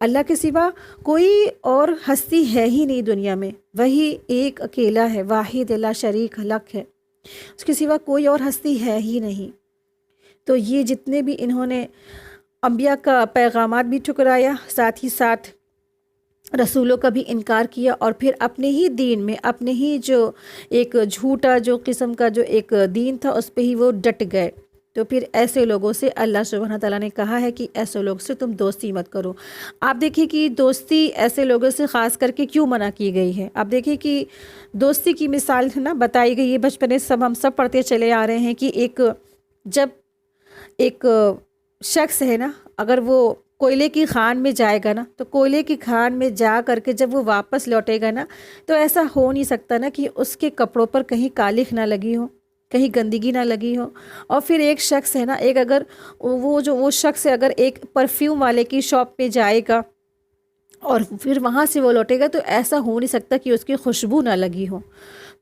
S1: اللہ کے سوا کوئی اور ہستی ہے ہی نہیں دنیا میں، وہی ایک اکیلا ہے، واحد لا شریک لک ہے، اس کے سوا کوئی اور ہستی ہے ہی نہیں۔ تو یہ جتنے بھی انہوں نے انبیاء کا پیغامات بھی ٹھکرایا، ساتھ ہی ساتھ رسولوں کا بھی انکار کیا، اور پھر اپنے ہی دین میں اپنے ہی جو ایک جھوٹا جو قسم کا جو ایک دین تھا اس پہ ہی وہ ڈٹ گئے، تو پھر ایسے لوگوں سے اللہ سبحانہ تعالیٰ نے کہا ہے کہ ایسے لوگ سے تم دوستی مت کرو۔ آپ دیکھیں کہ دوستی ایسے لوگوں سے خاص کر کے کیوں منع کی گئی ہے۔ آپ دیکھیں کہ دوستی کی مثال نا بتائی گئی ہے، بچپنے سے ہم سب پڑھتے چلے آ رہے ہیں کہ جب ایک شخص ہے نا، اگر وہ کوئلے کی خان میں جائے گا نا، تو کوئلے کی خان میں جا کر کے جب وہ واپس لوٹے گا نا، تو ایسا ہو نہیں سکتا نا کہ اس کے کپڑوں پر کہیں کالخ نہ لگی ہو، کہیں گندگی نہ لگی ہو۔ اور پھر ایک شخص ہے نا، اگر وہ شخص اگر ایک پرفیوم والے کی شاپ پہ جائے گا اور پھر وہاں سے وہ لوٹے گا، تو ایسا ہو نہیں سکتا کہ اس کی خوشبو نہ لگی ہو۔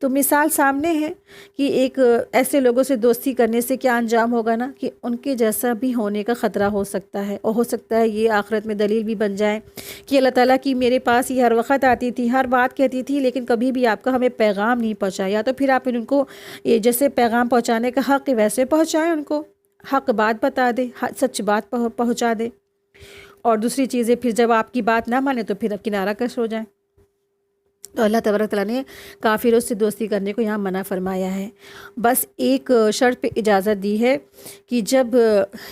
S1: تو مثال سامنے ہے کہ ایک ایسے لوگوں سے دوستی کرنے سے کیا انجام ہوگا نا، کہ ان کے جیسا بھی ہونے کا خطرہ ہو سکتا ہے، اور ہو سکتا ہے یہ آخرت میں دلیل بھی بن جائے کہ اللہ تعالیٰ کی میرے پاس یہ ہر وقت آتی تھی، ہر بات کہتی تھی، لیکن کبھی بھی آپ کا ہمیں پیغام نہیں پہنچایا۔ تو پھر آپ ان کو یہ جیسے پیغام پہنچانے کا حق ویسے پہنچائیں، ان کو حق بات بتا دے، سچ بات پہنچا دے، اور دوسری چیزیں پھر جب آپ کی بات نہ مانے تو پھر آپ کنارہ کش ہو جائیں۔ تو اللہ تبارک تعالیٰ نے کافروں سے دوستی کرنے کو یہاں منع فرمایا ہے۔ بس ایک شرط پہ اجازت دی ہے کہ جب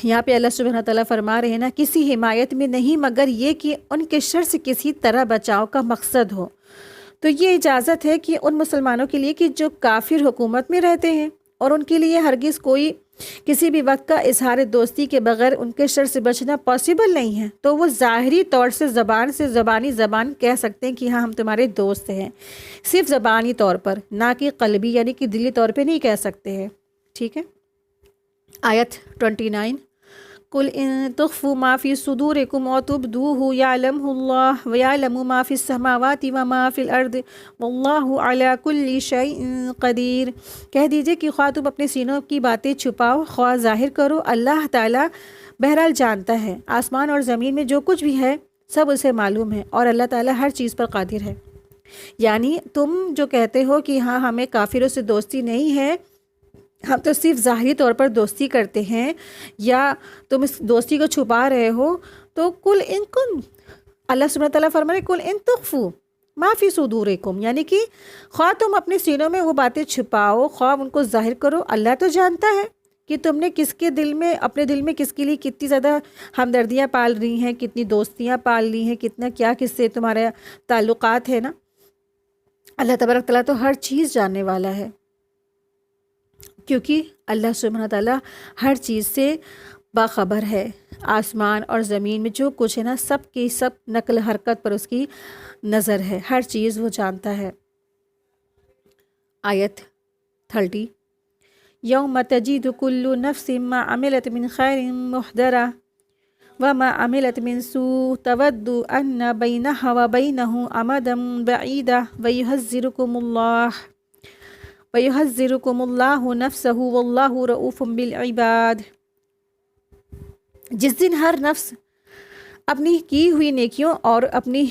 S1: یہاں پہ اللہ سبحانہ تعالیٰ فرما رہے ہیں نا، کسی حمایت میں نہیں مگر یہ کہ ان کے شر سے کسی طرح بچاؤ کا مقصد ہو۔ تو یہ اجازت ہے کہ ان مسلمانوں کے لیے کہ جو کافر حکومت میں رہتے ہیں، اور ان کے لیے ہرگز کوئی کسی بھی وقت کا اظہار دوستی کے بغیر ان کے شر سے بچنا پاسبل نہیں ہے، تو وہ ظاہری طور سے زبان کہہ سکتے ہیں کہ ہاں ہم تمہارے دوست ہیں، صرف زبانی طور پر، نہ کہ قلبی یعنی کہ دلی طور پہ نہیں کہہ سکتے ہیں۔ ٹھیک ہے، آیت 29، قل ان تخفوا ما فی صدورکم او تبدوہ یعلمہ اللہ ویعلم ما فی السماوات وما فی الارض واللہ علی کل شیء قدیر۔ کہہ دیجئے کہ خواہ تم اپنے سینوں کی باتیں چھپاؤ خواہ ظاہر کرو، اللہ تعالیٰ بہرحال جانتا ہے، آسمان اور زمین میں جو کچھ بھی ہے سب اسے معلوم ہے، اور اللہ تعالیٰ ہر چیز پر قادر ہے۔ یعنی تم جو کہتے ہو کہ ہاں ہمیں کافروں سے دوستی نہیں ہے، ہم تو صرف ظاہری طور پر دوستی کرتے ہیں، یا تم اس دوستی کو چھپا رہے ہو، تو کل ان کن اللہ سبحانہ تعالیٰ فرما رہے کل ان تخفوا ما فی صدورکم، یعنی کہ خواہ تم اپنے سینوں میں وہ باتیں چھپاؤ خواہ ان کو ظاہر کرو، اللہ تو جانتا ہے کہ تم نے کس کے دل میں، اپنے دل میں کس کے لیے کتنی زیادہ ہمدردیاں پال رہی ہیں، کتنی دوستیاں پال لی ہیں، کتنا کیا کس سے تمہارے تعلقات ہیں نا۔ اللہ تبارک تعالیٰ تو ہر چیز جاننے والا ہے، کیونکہ اللہ سبحانہ تعالیٰ ہر چیز سے باخبر ہے۔ آسمان اور زمین میں جو کچھ ہے نا، سب کی سب نقل حرکت پر اس کی نظر ہے، ہر چیز وہ جانتا ہے۔ آیت 30، یوم تجد کل نفس ما عملت من خیر محضرا وما عملت من سوء تود ان بینها وبینہ امدا بعیدا وَيُحَذِّرُكُمُ اللَّهُ نَفْسَهُ وَاللَّهُ رَؤُوفٌ بِالْعِبَادِ۔ جس دن ہر نفس اپنی کی ہوئی نیکیوں اور اپنی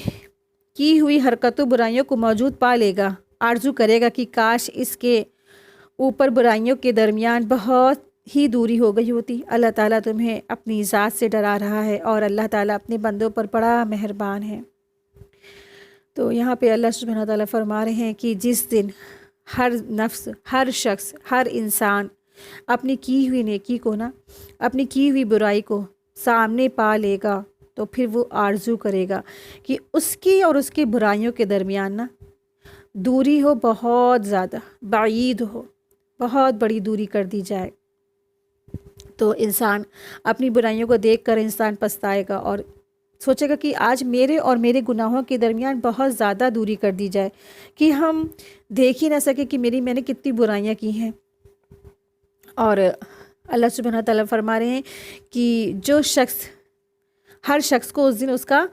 S1: کی ہوئی حرکتوں برائیوں کو موجود پا لے گا، آرزو کرے گا کہ کاش اس کے اوپر برائیوں کے درمیان بہت ہی دوری ہو گئی ہوتی۔ اللہ تعالیٰ تمہیں اپنی ذات سے ڈرا رہا ہے، اور اللہ تعالیٰ اپنے بندوں پر بڑا مہربان ہے۔ تو یہاں پہ اللہ سبحانہ تعالیٰ فرما رہے ہیں کہ جس دن ہر نفس، ہر شخص، ہر انسان اپنی کی ہوئی نیکی کو نا، اپنی کی ہوئی برائی کو سامنے پا لے گا تو پھر وہ آرزو کرے گا کہ اس کی اور اس کی برائیوں کے درمیان نا دوری ہو، بہت زیادہ بعید ہو، بہت بڑی دوری کر دی جائے۔ تو انسان اپنی برائیوں کو دیکھ کر انسان پچھتائے گا اور سوچے گا کہ آج میرے اور میرے گناہوں کے درمیان بہت زیادہ دوری کر دی جائے کہ ہم دیکھ ہی نہ سکے کہ میں نے کتنی برائیاں کی ہیں۔ اور اللہ سبحانہ تعالیٰ فرما رہے ہیں کہ جو شخص، ہر شخص کو اس دن اس کا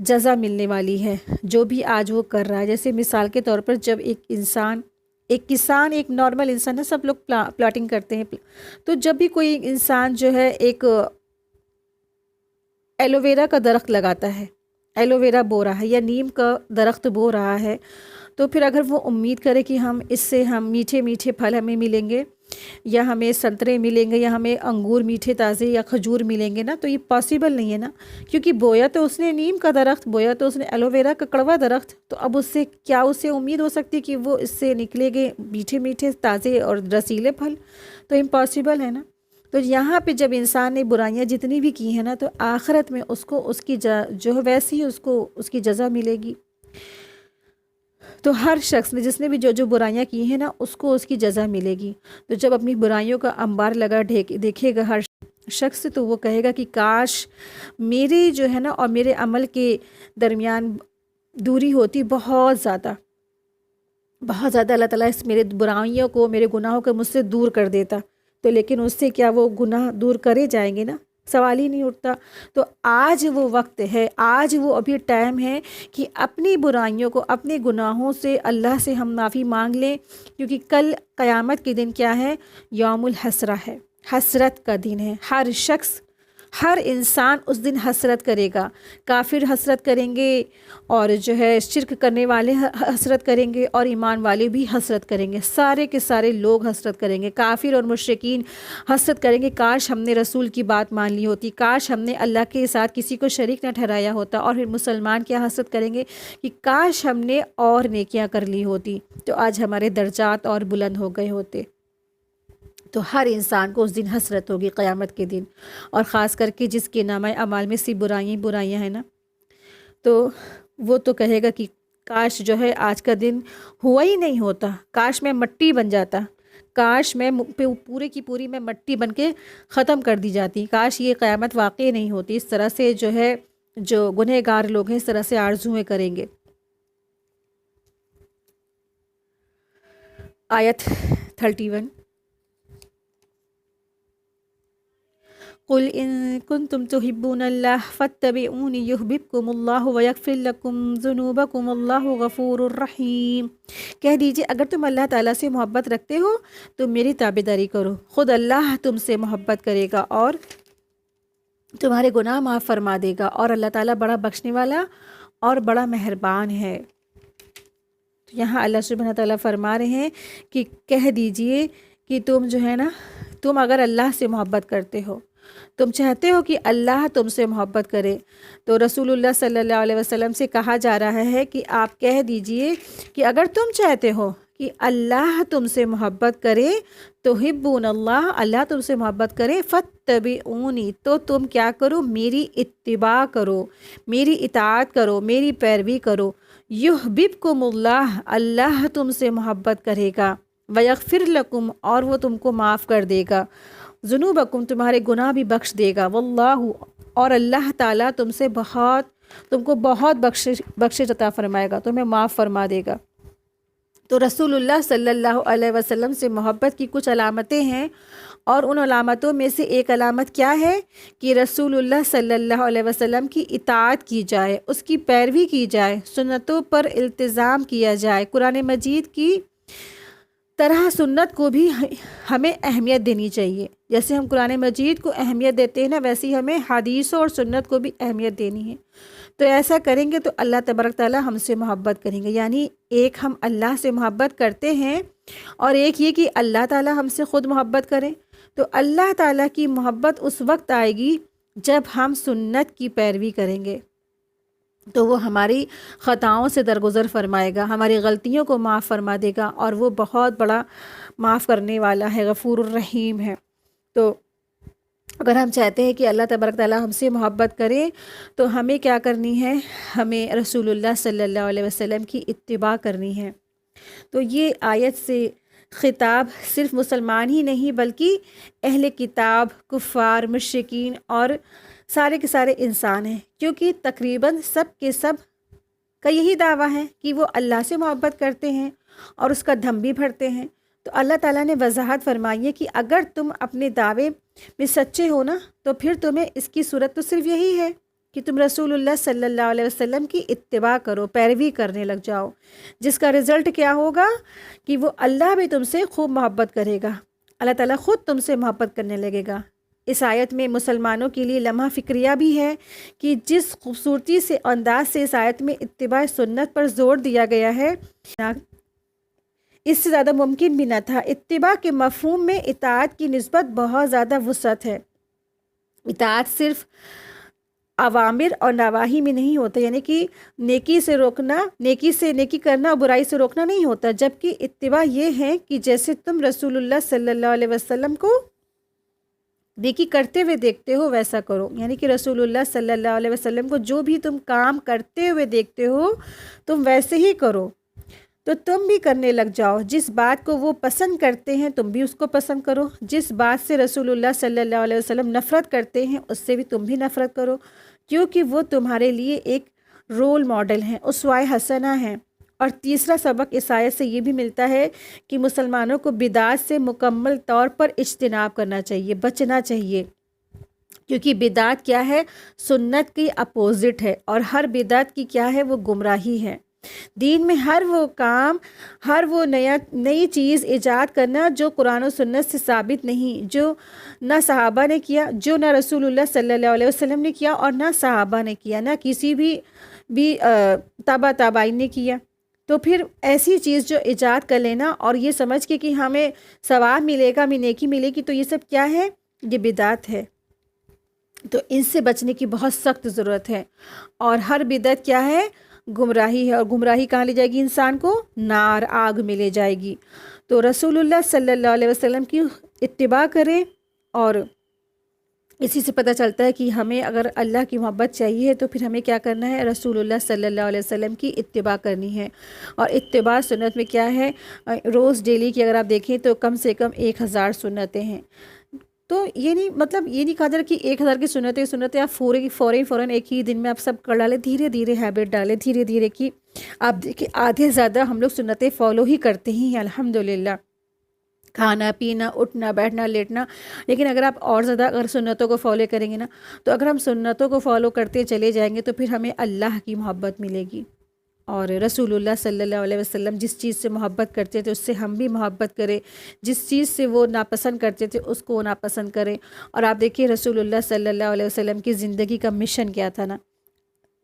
S1: جزا ملنے والی ہے جو بھی آج وہ کر رہا ہے۔ جیسے مثال کے طور پر جب ایک کسان، ایک نارمل انسان ہے، سب لوگ پلاٹنگ کرتے ہیں، تو جب بھی کوئی انسان جو ہے ایک ایلو ویرا کا درخت لگاتا ہے، ایلو ویرا بو رہا ہے یا نیم کا درخت بو رہا ہے، تو پھر اگر وہ امید کرے کہ اس سے میٹھے میٹھے پھل ہمیں ملیں گے، یا ہمیں سنترے ملیں گے، یا ہمیں انگور میٹھے تازے یا کھجور ملیں گے نا، تو یہ پاسبل نہیں ہے نا، کیونکہ بویا تو اس نے نیم کا درخت، بویا تو اس نے ایلو ویرا کا کڑوا درخت، تو اب اس سے امید ہو سکتی کہ وہ اس سے نکلے گے میٹھے میٹھے تازے اور رسیلے پھل؟ تو امپاسبل ہے نا۔ تو یہاں پہ جب انسان نے برائیاں جتنی بھی کی ہیں نا، تو آخرت میں اس کو اس کی جو ویسی اس کو اس کی جزا ملے گی۔ تو ہر شخص نے جس نے بھی جو برائیاں کی ہیں نا، اس کو اس کی جزا ملے گی۔ تو جب اپنی برائیوں کا انبار لگا دیکھے گا ہر شخص، تو وہ کہے گا کہ کاش میرے جو ہے نا اور میرے عمل کے درمیان دوری ہوتی بہت زیادہ، بہت زیادہ، اللہ تعالیٰ اس میرے برائیوں کو، میرے گناہوں کو مجھ سے دور کر دیتا۔ تو لیکن اس سے کیا وہ گناہ دور کرے جائیں گے نا؟ سوال ہی نہیں اٹھتا۔ تو آج وہ وقت ہے، آج وہ ابھی ٹائم ہے کہ اپنی برائیوں کو، اپنے گناہوں سے اللہ سے ہم معافی مانگ لیں، کیونکہ کل قیامت کے دن کیا ہے؟ یوم الحسرہ ہے، حسرت کا دن ہے۔ ہر شخص، ہر انسان اس دن حسرت کرے گا۔ کافر حسرت کریں گے، اور جو ہے شرک کرنے والے حسرت کریں گے، اور ایمان والے بھی حسرت کریں گے۔ سارے کے سارے لوگ حسرت کریں گے۔ کافر اور مشرکین حسرت کریں گے، کاش ہم نے رسول کی بات مان لی ہوتی، کاش ہم نے اللہ کے ساتھ کسی کو شریک نہ ٹھہرایا ہوتا۔ اور پھر مسلمان کیا حسرت کریں گے کہ کاش ہم نے اور نیکیاں کر لی ہوتی، تو آج ہمارے درجات اور بلند ہو گئے ہوتے۔ تو ہر انسان کو اس دن حسرت ہوگی قیامت کے دن، اور خاص کر کے جس کے نامہ اعمال میں سی برائیاں ہیں نا، تو وہ تو کہے گا کہ کاش جو ہے آج کا دن ہوا ہی نہیں ہوتا، کاش میں مٹی بن جاتا، کاش میں پورے کی پوری میں مٹی بن کے ختم کر دی جاتی، کاش یہ قیامت واقع نہیں ہوتی۔ اس طرح سے جو ہے جو گنہگار لوگ ہیں اس طرح سے آرزویں کریں گے۔ آیت 31، قل ان کنتم تحبون اللہ فاتبعونی یحببکم اللہ ویغفر لکم ذنوبکم اللہ غفور الرحیم۔ کہہ دیجئے اگر تم اللہ تعالیٰ سے محبت رکھتے ہو تو میری تابعداری کرو، خود اللہ تم سے محبت کرے گا اور تمہارے گناہ معاف فرما دے گا، اور اللہ تعالیٰ بڑا بخشنے والا اور بڑا مہربان ہے۔ تو یہاں اللہ سبحانہ تعالیٰ فرما رہے ہیں کہ کہہ دیجئے کہ تم جو ہے نا، تم اگر اللہ سے محبت کرتے ہو، تم چاہتے ہو کہ اللہ تم سے محبت کرے، تو رسول اللہ صلی اللہ علیہ وسلم سے کہا جا رہا ہے کہ آپ کہہ دیجئے کہ اگر تم چاہتے ہو کہ اللہ تم سے محبت کرے، تحبون اللہ، اللہ تم سے محبت کرے، فاتبعونی، تو تم کیا کرو؟ میری اتباع کرو، میری اطاعت کرو، میری پیروی کرو۔ یحببکم اللہ، اللہ تم سے محبت کرے گا، ویغفر لکم، اور وہ تم کو معاف کر دے گا، ذنوبکم، تمہارے گناہ بھی بخش دے گا، واللہ، اور اللہ تعالیٰ تم کو بہت بخشش عطا فرمائے گا، تمہیں معاف فرما دے گا۔ تو رسول اللہ صلی اللہ علیہ وسلم سے محبت کی کچھ علامتیں ہیں، اور ان علامتوں میں سے ایک علامت کیا ہے کہ رسول اللہ صلی اللہ علیہ وسلم کی اطاعت کی جائے، اس کی پیروی کی جائے، سنتوں پر التزام کیا جائے، قرآن مجید کی طرح سنت کو بھی ہمیں اہمیت دینی چاہیے۔ جیسے ہم قرآن مجید کو اہمیت دیتے ہیں نا، ویسے ہی ہمیں حدیثوں اور سنت کو بھی اہمیت دینی ہے۔ تو ایسا کریں گے تو اللہ تبارک تعالیٰ ہم سے محبت کریں گے، یعنی ایک ہم اللہ سے محبت کرتے ہیں، اور ایک یہ کہ اللہ تعالیٰ ہم سے خود محبت کریں۔ تو اللہ تعالیٰ کی محبت اس وقت آئے گی جب ہم سنت کی پیروی کریں گے، تو وہ ہماری خطاؤں سے درگزر فرمائے گا، ہماری غلطیوں کو معاف فرما دے گا، اور وہ بہت بڑا معاف کرنے والا ہے، غفور الرحیم ہے۔ تو اگر ہم چاہتے ہیں کہ اللہ تبارک تعالیٰ ہم سے محبت کرے تو ہمیں کیا کرنی ہے؟ ہمیں رسول اللہ صلی اللہ علیہ وسلم کی اتباع کرنی ہے۔ تو یہ آیت سے خطاب صرف مسلمان ہی نہیں بلکہ اہل کتاب، کفار، مشرکین اور سارے کے سارے انسان ہیں، کیونکہ تقریباً سب کے سب کا یہی دعویٰ ہے کہ وہ اللہ سے محبت کرتے ہیں اور اس کا دم بھی بھرتے ہیں۔ تو اللہ تعالیٰ نے وضاحت فرمائی ہے کہ اگر تم اپنے دعوے میں سچے ہو نا تو پھر تمہیں اس کی صورت تو صرف یہی ہے کہ تم رسول اللہ صلی اللہ علیہ وسلم کی اتباع کرو، پیروی کرنے لگ جاؤ، جس کا رزلٹ کیا ہوگا کہ وہ اللہ بھی تم سے خوب محبت کرے گا، اللہ تعالیٰ خود تم سے محبت کرنے لگے گا۔ اس آیت میں مسلمانوں کے لیے لمحہ فکریہ بھی ہے کہ جس خوبصورتی سے انداز سے اس آیت میں اتباع سنت پر زور دیا گیا ہے، اس سے زیادہ ممکن بھی نہ تھا۔ اتباع کے مفہوم میں اطاعت کی نسبت بہت زیادہ وسعت ہے۔ اطاعت صرف اوامر اور نواہی میں نہیں ہوتا، یعنی کہ نیکی سے روکنا، نیکی کرنا اور برائی سے روکنا نہیں ہوتا، جبکہ اتباع یہ ہے کہ جیسے تم رسول اللہ صلی اللہ علیہ وسلم کو نیکی کرتے ہوئے دیکھتے ہو ویسا کرو، یعنی کہ رسول اللہ صلی اللہ علیہ وسلم کو جو بھی تم کام کرتے ہوئے دیکھتے ہو تم ویسے ہی کرو، تو تم بھی کرنے لگ جاؤ۔ جس بات کو وہ پسند کرتے ہیں تم بھی اس کو پسند کرو، جس بات سے رسول اللہ صلی اللہ علیہ وسلم نفرت کرتے ہیں اس سے بھی تم بھی نفرت کرو، کیونکہ وہ تمہارے لیے ایک رول ماڈل ہیں، اسوہ حسنہ ہیں۔ اور تیسرا سبق اس آیت سے یہ بھی ملتا ہے کہ مسلمانوں کو بدعات سے مکمل طور پر اجتناب کرنا چاہیے، بچنا چاہیے، کیونکہ بدعات کیا ہے؟ سنت کی اپوزٹ ہے، اور ہر بدعت کی کیا ہے؟ وہ گمراہی ہے۔ دین میں ہر وہ کام، ہر وہ نئی چیز ایجاد کرنا جو قرآن و سنت سے ثابت نہیں، جو نہ صحابہ نے کیا، جو نہ رسول اللہ صلی اللہ علیہ وسلم نے کیا اور نہ صحابہ نے کیا، نہ کسی بھی تابعین نے کیا، تو پھر ایسی چیز جو ایجاد کر لینا اور یہ سمجھ کے کہ ہمیں ثواب ملے گا، ہمیں نیکی ملے گی، تو یہ سب کیا ہے؟ یہ بدعت ہے۔ تو ان سے بچنے کی بہت سخت ضرورت ہے، اور ہر بدعت کیا ہے؟ گمراہی ہے، اور گمراہی کہاں لے جائے گی انسان کو؟ نار، آگ میں لے جائے گی۔ تو رسول اللہ صلی اللہ علیہ وسلم کی اتباع کریں، اور اسی سے پتہ چلتا ہے کہ ہمیں اگر اللہ کی محبت چاہیے تو پھر ہمیں کیا کرنا ہے؟ رسول اللہ صلی اللہ علیہ وسلم کی اتباع کرنی ہے۔ اور اتباع سنت میں کیا ہے؟ روز ڈیلی کی اگر آپ دیکھیں تو کم سے کم 1000 سنتیں ہیں۔ تو یہ نہیں کہا جا رہا کہ 1000 کی سنتیں آپ فوراً ایک ہی دن میں آپ سب کر ڈالیں، دھیرے دھیرے ہیبٹ ڈالیں، دھیرے دھیرے کی آپ دیکھیں آدھے سے زیادہ ہم لوگ سنتیں فالو ہی کرتے ہی ہیں الحمدللہ، کھانا پینا، اٹھنا بیٹھنا لیٹنا۔ لیکن اگر آپ اور زیادہ اگر سنتوں کو فالو کریں گے نا، تو اگر ہم سنتوں کو فالو کرتے چلے جائیں گے تو پھر ہمیں اللہ کی محبت ملے گی، اور رسول اللہ صلی اللہ علیہ وسلم جس چیز سے محبت کرتے تھے اس سے ہم بھی محبت کریں، جس چیز سے وہ ناپسند کرتے تھے اس کو ناپسند کریں۔ اور آپ دیکھیے رسول اللہ صلی اللہ علیہ وسلم کی زندگی کا مشن کیا تھا نا؟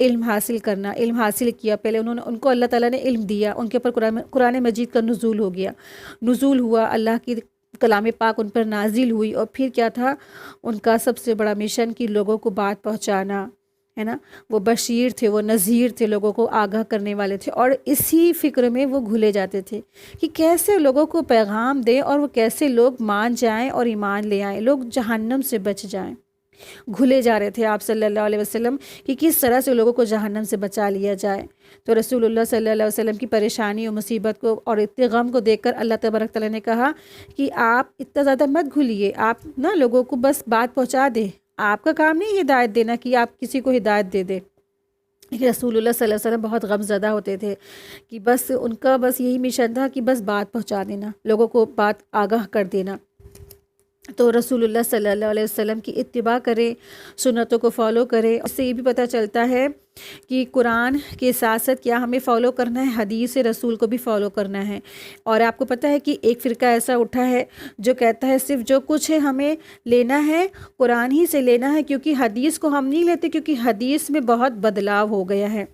S1: علم حاصل کرنا۔ علم حاصل کیا، پہلے ان کو اللہ تعالیٰ نے علم دیا، ان کے اوپر قرآن مجید کا نزول ہوا، اللہ کی کلام پاک ان پر نازل ہوئی، اور پھر کیا تھا ان کا سب سے بڑا مشن کہ لوگوں کو بات پہنچانا ہے نا۔ وہ بشیر تھے، وہ نذیر تھے، لوگوں کو آگاہ کرنے والے تھے، اور اسی فکر میں وہ گھلے جاتے تھے کہ کیسے لوگوں کو پیغام دیں اور وہ کیسے لوگ مان جائیں اور ایمان لے آئیں، لوگ جہنم سے بچ جائیں۔ گھلے جا رہے تھے آپ صلی اللہ علیہ وسلم کہ کس طرح سے لوگوں کو جہنم سے بچا لیا جائے۔ تو رسول اللہ صلی اللہ علیہ وسلم کی پریشانی اور مصیبت کو اور اتنے غم کو دیکھ کر اللہ تبارک تعالیٰ نے کہا کہ آپ اتنا زیادہ مت گھلیے، آپ نا لوگوں کو بس بات پہنچا دیں، آپ کا کام نہیں ہدایت دینا کہ آپ کسی کو ہدایت دے دیں۔ رسول اللہ صلی اللہ علیہ وسلم بہت غم زدہ ہوتے تھے کہ بس ان کا بس یہی مشن تھا کہ بس بات پہنچا دینا، لوگوں کو بات آگاہ کر دینا۔ تو رسول اللہ صلی اللہ علیہ وسلم کی اتباع کریں، سنتوں کو فالو کریں۔ اس سے یہ بھی پتہ چلتا ہے کہ قرآن کے ساتھ ساتھ کیا ہمیں فالو کرنا ہے؟ حدیث رسول کو بھی فالو کرنا ہے۔ اور آپ کو پتہ ہے کہ ایک فرقہ ایسا اٹھا ہے جو کہتا ہے صرف جو کچھ ہے ہمیں لینا ہے قرآن ہی سے لینا ہے، کیونکہ حدیث کو ہم نہیں لیتے، کیونکہ حدیث میں بہت بدلاؤ ہو گیا ہے۔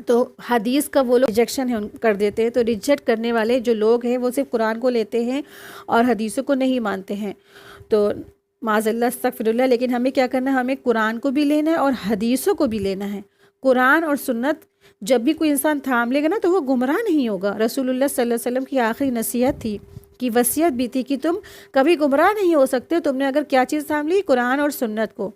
S1: تو حدیث کا وہ لوگ ریجیکشن کر دیتے ہیں، تو ریجیکٹ کرنے والے جو لوگ ہیں وہ صرف قرآن کو لیتے ہیں اور حدیثوں کو نہیں مانتے ہیں۔ تو معاذ اللہ استغفر اللہ، لیکن ہمیں کیا کرنا ہے؟ ہمیں قرآن کو بھی لینا ہے اور حدیثوں کو بھی لینا ہے۔ قرآن اور سنت جب بھی کوئی انسان تھام لے گا نا تو وہ گمراہ نہیں ہوگا۔ رسول اللہ صلی اللہ علیہ وسلم کی آخری نصیحت تھی، کی وصیت بھی تھی کہ تم کبھی گمراہ نہیں ہو سکتے، تم نے اگر کیا چیز تھام لی؟ قرآن اور سنت کو۔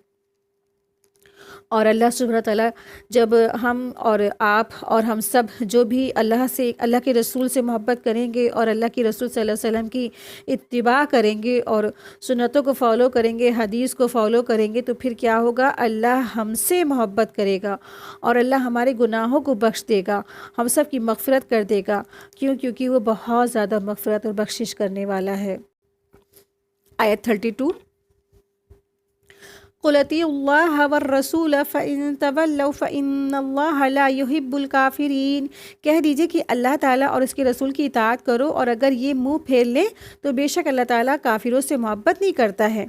S1: اور اللہ سبحانہ تعالیٰ جب ہم اور آپ اور ہم سب جو بھی اللہ کے رسول سے محبت کریں گے اور اللہ کے رسول صلی اللہ علیہ وسلم کی اتباع کریں گے اور سنتوں کو فالو کریں گے، حدیث کو فالو کریں گے، تو پھر کیا ہوگا؟ اللہ ہم سے محبت کرے گا اور اللہ ہمارے گناہوں کو بخش دے گا، ہم سب کی مغفرت کر دے گا۔ کیونکہ وہ بہت زیادہ مغفرت اور بخشش کرنے والا ہے۔ آیت 32، قُلْ اطیعوا اللَّهَ وَالرَّسُولَ فَإِن تَوَلَّوْا فَإِنَّ اللَّهَ لَا يُحِبُّ الْكَافِرِينَ، کہہ دیجئے کہ اللہ تعالیٰ اور اس کے رسول کی اطاعت کرو، اور اگر یہ منہ پھیر لیں تو بے شک اللہ تعالیٰ کافروں سے محبت نہیں کرتا ہے۔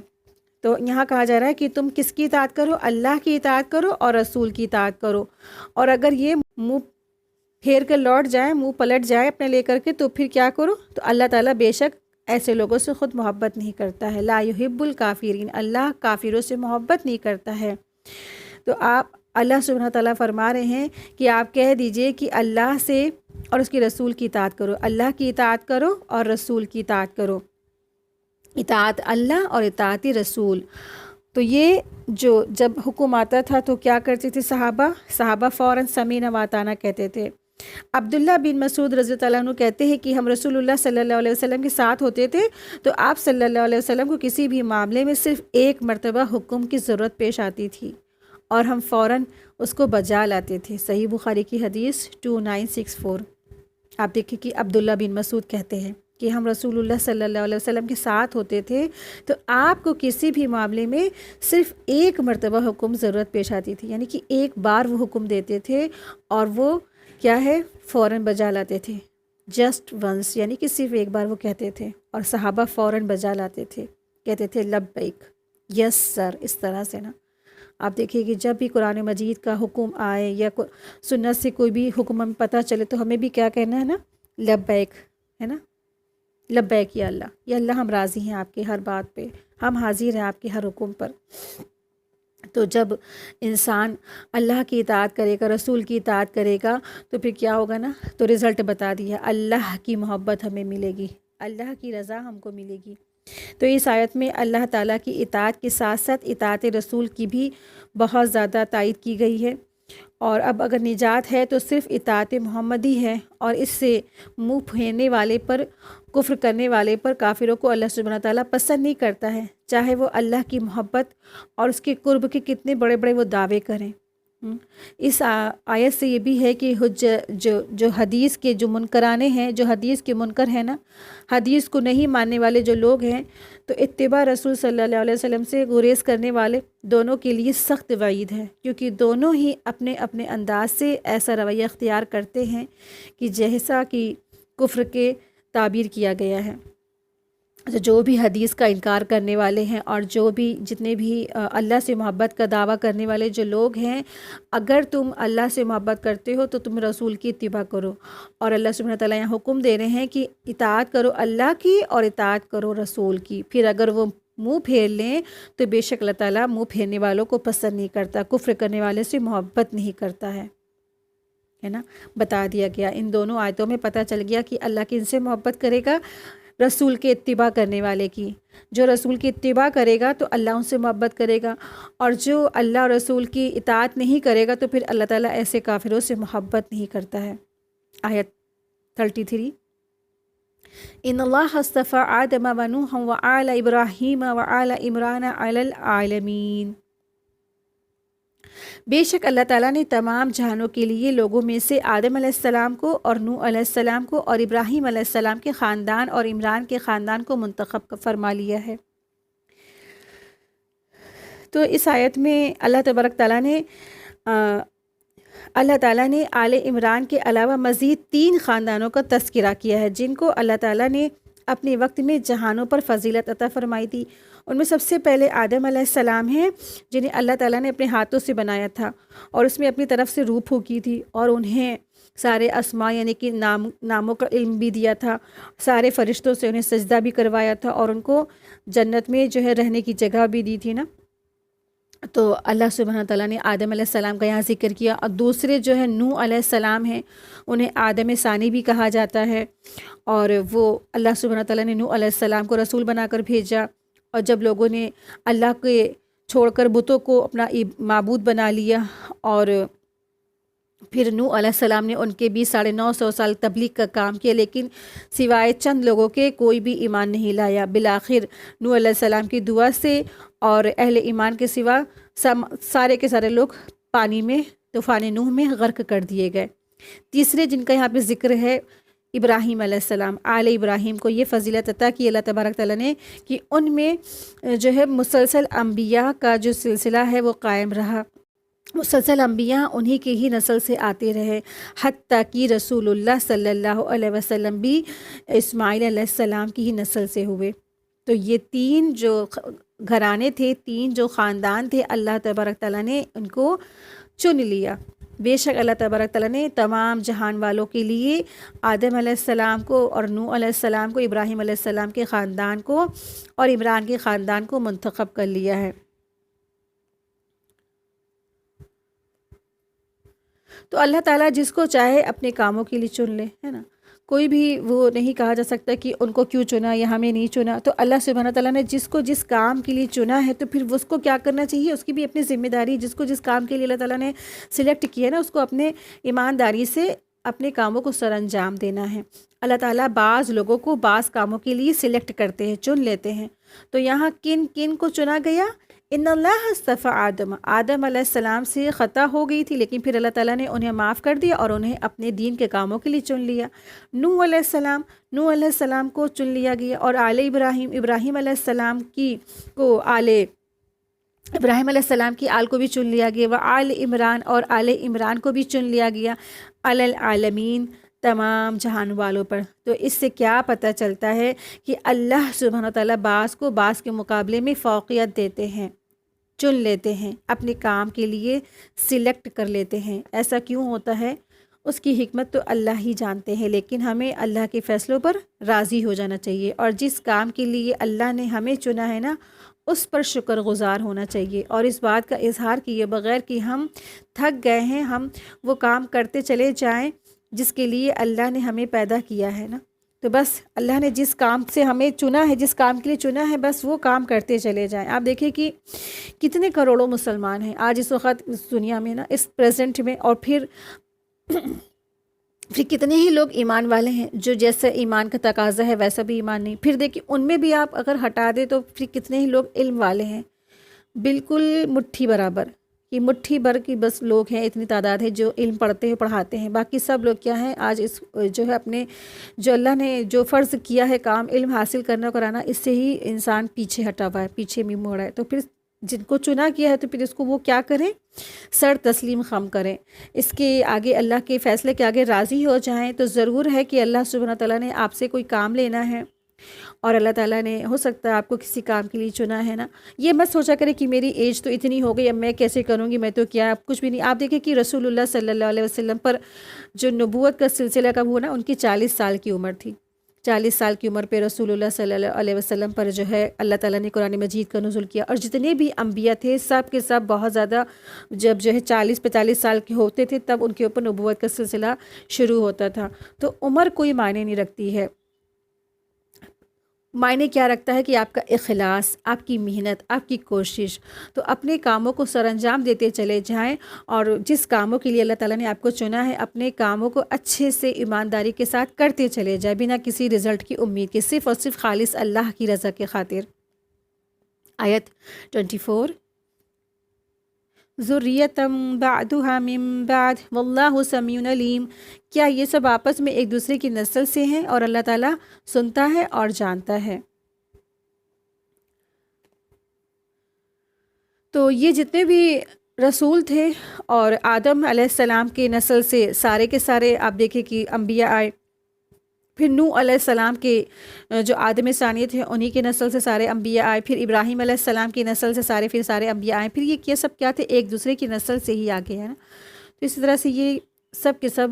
S1: تو یہاں کہا جا رہا ہے کہ تم کس کی اطاعت کرو؟ اللہ کی اطاعت کرو اور رسول کی اطاعت کرو، اور اگر یہ منہ پھیر کر لوٹ جائیں، منہ پلٹ جائے اپنے لے کر کے، تو پھر کیا کرو؟ تو اللہ تعالیٰ بے شک ایسے لوگوں سے خود محبت نہیں کرتا ہے۔ لا یحب الکافرین، اللہ کافروں سے محبت نہیں کرتا ہے۔ تو اللہ سبحانہ تعالیٰ فرما رہے ہیں کہ آپ کہہ دیجئے کہ اللہ سے اور اس کے رسول کی اطاعت کرو، اللہ کی اطاعت کرو اور رسول کی اطاعت کرو، اطاعت اللہ اور اطاعت رسول۔ تو یہ جو جب حکم آتا تھا تو کیا کرتے تھے صحابہ فوراً سمیعنا واطعنا کہتے تھے۔ عبداللہ بن مسعود رضی اللہ عنہ کہتے ہیں کہ ہم رسول اللہ صلی اللہ علیہ وسلم کے ساتھ ہوتے تھے تو آپ صلی اللہ علیہ وسلم کو کسی بھی معاملے میں صرف ایک مرتبہ حکم کی ضرورت پیش آتی تھی اور ہم فوراً اس کو بجا لاتے تھے۔ صحیح بخاری کی حدیث 2964۔ آپ دیکھیں کہ عبداللہ بن مسعود کہتے ہیں کہ ہم رسول اللہ صلی اللہ علیہ وسلم کے ساتھ ہوتے تھے تو آپ کو کسی بھی معاملے میں صرف ایک مرتبہ حکم ضرورت پیش آتی تھی، یعنی کہ ایک بار وہ حکم دیتے تھے اور وہ کیا ہے؟ فوراً بجا لاتے تھے۔ جسٹ ونس، یعنی کہ صرف ایک بار وہ کہتے تھے اور صحابہ فوراً بجا لاتے تھے، کہتے تھے لبیک، یس سر، اس طرح سے نا۔ آپ دیکھیے کہ جب بھی قرآن مجید کا حکم آئے یا سنت سے کوئی بھی حکم ہمیں پتہ چلے تو ہمیں بھی کیا کہنا ہے نا؟ لبیک، ہے نا؟ لبیک یا اللہ ہم راضی ہیں آپ کی ہر بات پہ، ہم حاضر ہیں آپ کے ہر حکم پر۔ تو جب انسان اللہ کی اطاعت کرے گا، رسول کی اطاعت کرے گا، تو پھر کیا ہوگا نا؟ تو رزلٹ بتا دیا، اللہ کی محبت ہمیں ملے گی، اللہ کی رضا ہم کو ملے گی۔ تو اس آیت میں اللہ تعالیٰ کی اطاعت کے ساتھ ساتھ اطاعت رسول کی بھی بہت زیادہ تائید کی گئی ہے۔ اور اب اگر نجات ہے تو صرف اطاعت محمدی ہے، اور اس سے منہ پھیرنے والے پر، کفر کرنے والے پر، کافروں کو اللہ سبحانہ تعالیٰ پسند نہیں کرتا ہے، چاہے وہ اللہ کی محبت اور اس کے قرب کے کتنے بڑے بڑے وہ دعوے کریں۔ اس آیت سے یہ بھی ہے کہ جو حدیث کے جو منکرانے ہیں، جو حدیث کے منکر ہیں نا، حدیث کو نہیں ماننے والے جو لوگ ہیں، تو اتباع رسول صلی اللہ علیہ وسلم سے گریز کرنے والے دونوں کے لیے سخت وعید ہے، کیونکہ دونوں ہی اپنے اپنے انداز سے ایسا رویہ اختیار کرتے ہیں کہ جیسا کہ کفر کے تعبیر کیا گیا ہے۔ جو بھی حدیث کا انکار کرنے والے ہیں اور جو بھی جتنے بھی اللہ سے محبت کا دعویٰ کرنے والے جو لوگ ہیں، اگر تم اللہ سے محبت کرتے ہو تو تم رسول کی اتباع کرو، اور اللہ سبحانہ تعالیٰ یہاں حکم دے رہے ہیں کہ اطاعت کرو اللہ کی اور اطاعت کرو رسول کی۔ پھر اگر وہ منہ پھیر لیں تو بے شک اللہ تعالیٰ منہ پھیرنے والوں کو پسند نہیں کرتا، کفر کرنے والے سے محبت نہیں کرتا ہے نا؟ بتا دیا گیا، ان دونوں آیتوں میں پتہ چل گیا کہ اللہ کن سے محبت کرے گا؟ رسول کے اتباع کرنے والے کی۔ جو رسول کی اتباع کرے گا تو اللہ ان سے محبت کرے گا، اور جو اللہ اور رسول کی اطاعت نہیں کرے گا تو پھر اللہ تعالیٰ ایسے کافروں سے محبت نہیں کرتا ہے۔ آیت 33، ان اللہ اصطفى آدم ونوحا وآل ابراہیم وآل عمران علی العالمین، بے شک اللہ تعالیٰ نے تمام جہانوں کے لیے لوگوں میں سے آدم علیہ السلام کو اور نوح علیہ السلام کو اور ابراہیم علیہ السلام کے خاندان اور عمران کے خاندان کو منتخب فرما لیا ہے۔ تو اس آیت میں اللہ تبارک تعالیٰ نے آل عمران کے علاوہ مزید 3 خاندانوں کا تذکرہ کیا ہے جن کو اللہ تعالیٰ نے اپنے وقت میں جہانوں پر فضیلت عطا فرمائی تھی۔ ان میں سب سے پہلے آدم علیہ السلام ہیں جنہیں اللہ تعالیٰ نے اپنے ہاتھوں سے بنایا تھا اور اس میں اپنی طرف سے روح پھونکی تھی، اور انہیں سارے اسماء یعنی کہ ناموں کا علم بھی دیا تھا، سارے فرشتوں سے انہیں سجدہ بھی کروایا تھا، اور ان کو جنت میں جو ہے رہنے کی جگہ بھی دی تھی نا۔ تو اللہ سبحانہ تعالیٰ نے آدم علیہ السلام کا یہاں ذکر کیا، اور دوسرے جو ہے نوح علیہ السلام ہیں، انہیں آدم ثانی بھی کہا جاتا ہے، اور وہ اللہ سبحانہ تعالیٰ نے نوح علیہ السلام کو رسول بنا کر بھیجا، اور جب لوگوں نے اللہ کے چھوڑ کر بتوں کو اپنا معبود بنا لیا، اور پھر نوح علیہ السلام نے ان کے بھی 950 سال تبلیغ کا کام کیا، لیکن سوائے چند لوگوں کے کوئی بھی ایمان نہیں لایا۔ بالآخر نوح علیہ السلام کی دعا سے اور اہل ایمان کے سوا سارے کے سارے لوگ پانی میں، طوفان نوح میں غرق کر دیے گئے۔ تیسرے جن کا یہاں پہ ذکر ہے ابراہیم علیہ السلام، آل ابراہیم کو یہ فضیلت عطا کی اللہ تبارک تعالیٰ نے کہ ان میں جو ہے مسلسل انبیاء کا جو سلسلہ ہے وہ قائم رہا، مسلسل انبیاء انہی کے ہی نسل سے آتے رہے، حتیٰ کہ رسول اللہ صلی اللہ علیہ وسلم بھی اسماعیل علیہ السلام کی ہی نسل سے ہوئے۔ تو یہ 3 جو گھرانے تھے، 3 جو خاندان تھے، اللہ تبارک تعالیٰ نے ان کو چن لیا۔ بے شک اللہ تبارک تعالیٰ نے تمام جہان والوں کے لیے آدم علیہ السلام کو اور نوح علیہ السلام کو، ابراہیم علیہ السلام کے خاندان کو اور عمران کے خاندان کو منتخب کر لیا ہے۔ تو اللہ تعالیٰ جس کو چاہے اپنے کاموں کے لیے چن لے، ہے نا، کوئی بھی وہ نہیں کہا جا سکتا کہ ان کو کیوں چنا یا ہمیں نہیں چنا۔ تو اللہ سبحانہ تعالیٰ نے جس کو جس کام کے لیے چنا ہے تو پھر اس کو کیا کرنا چاہیے، اس کی بھی اپنی ذمہ داری، جس کو جس کام کے لیے اللہ تعالیٰ نے سلیکٹ کیا ہے نا، اس کو اپنے ایمانداری سے اپنے کاموں کو سر انجام دینا ہے۔ اللہ تعالیٰ بعض لوگوں کو بعض کاموں کے لیے سلیکٹ کرتے ہیں، چن لیتے ہیں۔ تو یہاں کن کن کو چنا گیا؟ ان اللہ اصطفیٰ آدم علیہ السلام سے خطا ہو گئی تھی، لیکن پھر اللہ تعالیٰ نے انہیں معاف کر دیا اور انہیں اپنے دین کے کاموں کے لیے چن لیا۔ نوح علیہ السلام کو چن لیا گیا، اور آل ابراہیم علیہ السلام ابراہیم علیہ السلام کی آل کو بھی چن لیا گیا، آل عمران، اور آل عمران کو بھی چن لیا گیا، علی العالمین، تمام جہان والوں پر۔ تو اس سے کیا پتہ چلتا ہے کہ اللہ سبحانہ تعالیٰ بعض کو بعض کے مقابلے میں فوقیت دیتے ہیں، چن لیتے ہیں، اپنے کام کے لیے سلیکٹ کر لیتے ہیں۔ ایسا کیوں ہوتا ہے، اس کی حکمت تو اللہ ہی جانتے ہیں، لیکن ہمیں اللہ کے فیصلوں پر راضی ہو جانا چاہیے، اور جس کام کے لیے اللہ نے ہمیں چنا ہے نا، اس پر شکر گزار ہونا چاہیے، اور اس بات کا اظہار کیے بغیر کہ ہم تھک گئے ہیں، ہم وہ کام کرتے چلے جائیں جس کے لیے اللہ نے ہمیں پیدا کیا ہے نا۔ تو بس اللہ نے جس کام سے ہمیں چنا ہے، جس کام کے لیے چنا ہے، بس وہ کام کرتے چلے جائیں۔ آپ دیکھیں کہ کتنے کروڑوں مسلمان ہیں آج اس وقت اس دنیا میں نا، اس پریزنٹ میں، اور پھر کتنے ہی لوگ ایمان والے ہیں جو جیسے ایمان کا تقاضا ہے ویسا بھی ایمان نہیں۔ پھر دیکھیں ان میں بھی آپ اگر ہٹا دیں تو پھر کتنے ہی لوگ علم والے ہیں، بالکل مٹھی برابر، کہ مٹھی بھر کی بس لوگ ہیں، اتنی تعداد ہے جو علم پڑھتے ہیں، پڑھاتے ہیں۔ باقی سب لوگ کیا ہیں آج اس جو ہے اپنے جو اللہ نے جو فرض کیا ہے کام علم حاصل کرنا کرانا، اس سے ہی انسان پیچھے ہٹا ہوا ہے، پیچھے بھی موڑا ہے۔ تو پھر جن کو چنا کیا ہے تو پھر اس کو وہ کیا کریں، سر تسلیم خم کریں، اس کے آگے اللہ کے فیصلے کے آگے راضی ہو جائیں۔ تو ضرور ہے کہ اللہ سبحانہ تعالیٰ نے آپ سے کوئی کام لینا ہے، اور اللہ تعالیٰ نے ہو سکتا ہے آپ کو کسی کام کے لیے چنا ہے نا۔ یہ مت سوچا کرے کہ میری ایج تو اتنی ہو گئی، اب میں کیسے کروں گی، میں تو کیا، اب کچھ بھی نہیں۔ آپ دیکھیں کہ رسول اللہ صلی اللہ علیہ وسلم پر جو نبوت کا سلسلہ کب ہوا نا، ان کی 40 سال کی عمر تھی۔ 40 سال کی عمر پہ رسول اللہ صلی اللہ علیہ وسلم پر جو ہے اللہ تعالیٰ نے قرآن مجید کا نزول کیا، اور جتنے بھی انبیاء تھے سب کے سب بہت زیادہ جب جو ہے 40-45 سال کے ہوتے تھے تب ان کے اوپر نبوت کا سلسلہ شروع ہوتا تھا۔ تو عمر کوئی معنی نہیں رکھتی ہے، معنی کیا رکھتا ہے کہ آپ کا اخلاص، آپ کی محنت، آپ کی کوشش۔ تو اپنے کاموں کو سر انجام دیتے چلے جائیں، اور جس کاموں کے لیے اللہ تعالیٰ نے آپ کو چنا ہے اپنے کاموں کو اچھے سے ایمانداری کے ساتھ کرتے چلے جائیں، بنا کسی رزلٹ کی امید کے، صرف اور صرف خالص اللہ کی رضا کے خاطر۔ آیت 24، ذریۃ بعدها من بعد واللہ سمیع علیم۔ کیا یہ سب آپس میں ایک دوسرے کی نسل سے ہیں، اور اللہ تعالیٰ سنتا ہے اور جانتا ہے۔ تو یہ جتنے بھی رسول تھے اور آدم علیہ السلام کے نسل سے سارے کے سارے آپ دیکھیں کہ انبیاء آئے، پھر نوح علیہ السلام کے جو آدم ثانی تھے انہی کے نسل سے سارے انبیاء آئے، پھر ابراہیم علیہ السلام کی نسل سے سارے انبیاء آئے، پھر یہ سب کیا تھے، ایک دوسرے کی نسل سے ہی آگے ہے نا۔ تو اسی طرح سے یہ سب کے سب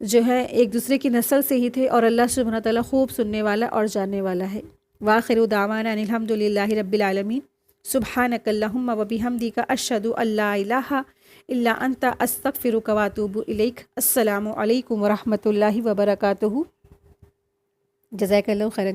S1: جو ہے ایک دوسرے کی نسل سے ہی تھے، اور اللہ سبحانہ تعالیٰ خوب سننے والا اور جاننے والا ہے۔ وآخر دعوانا ان الحمد للہ رب العالمین۔ سبحانک اللہم و بحمدک اشہد ان لا الہ الا انت استغفرک و اتوب الیک۔ السلام علیکم ورحمۃ اللہ وبرکاتہ۔ جزاک اللہ خیرا۔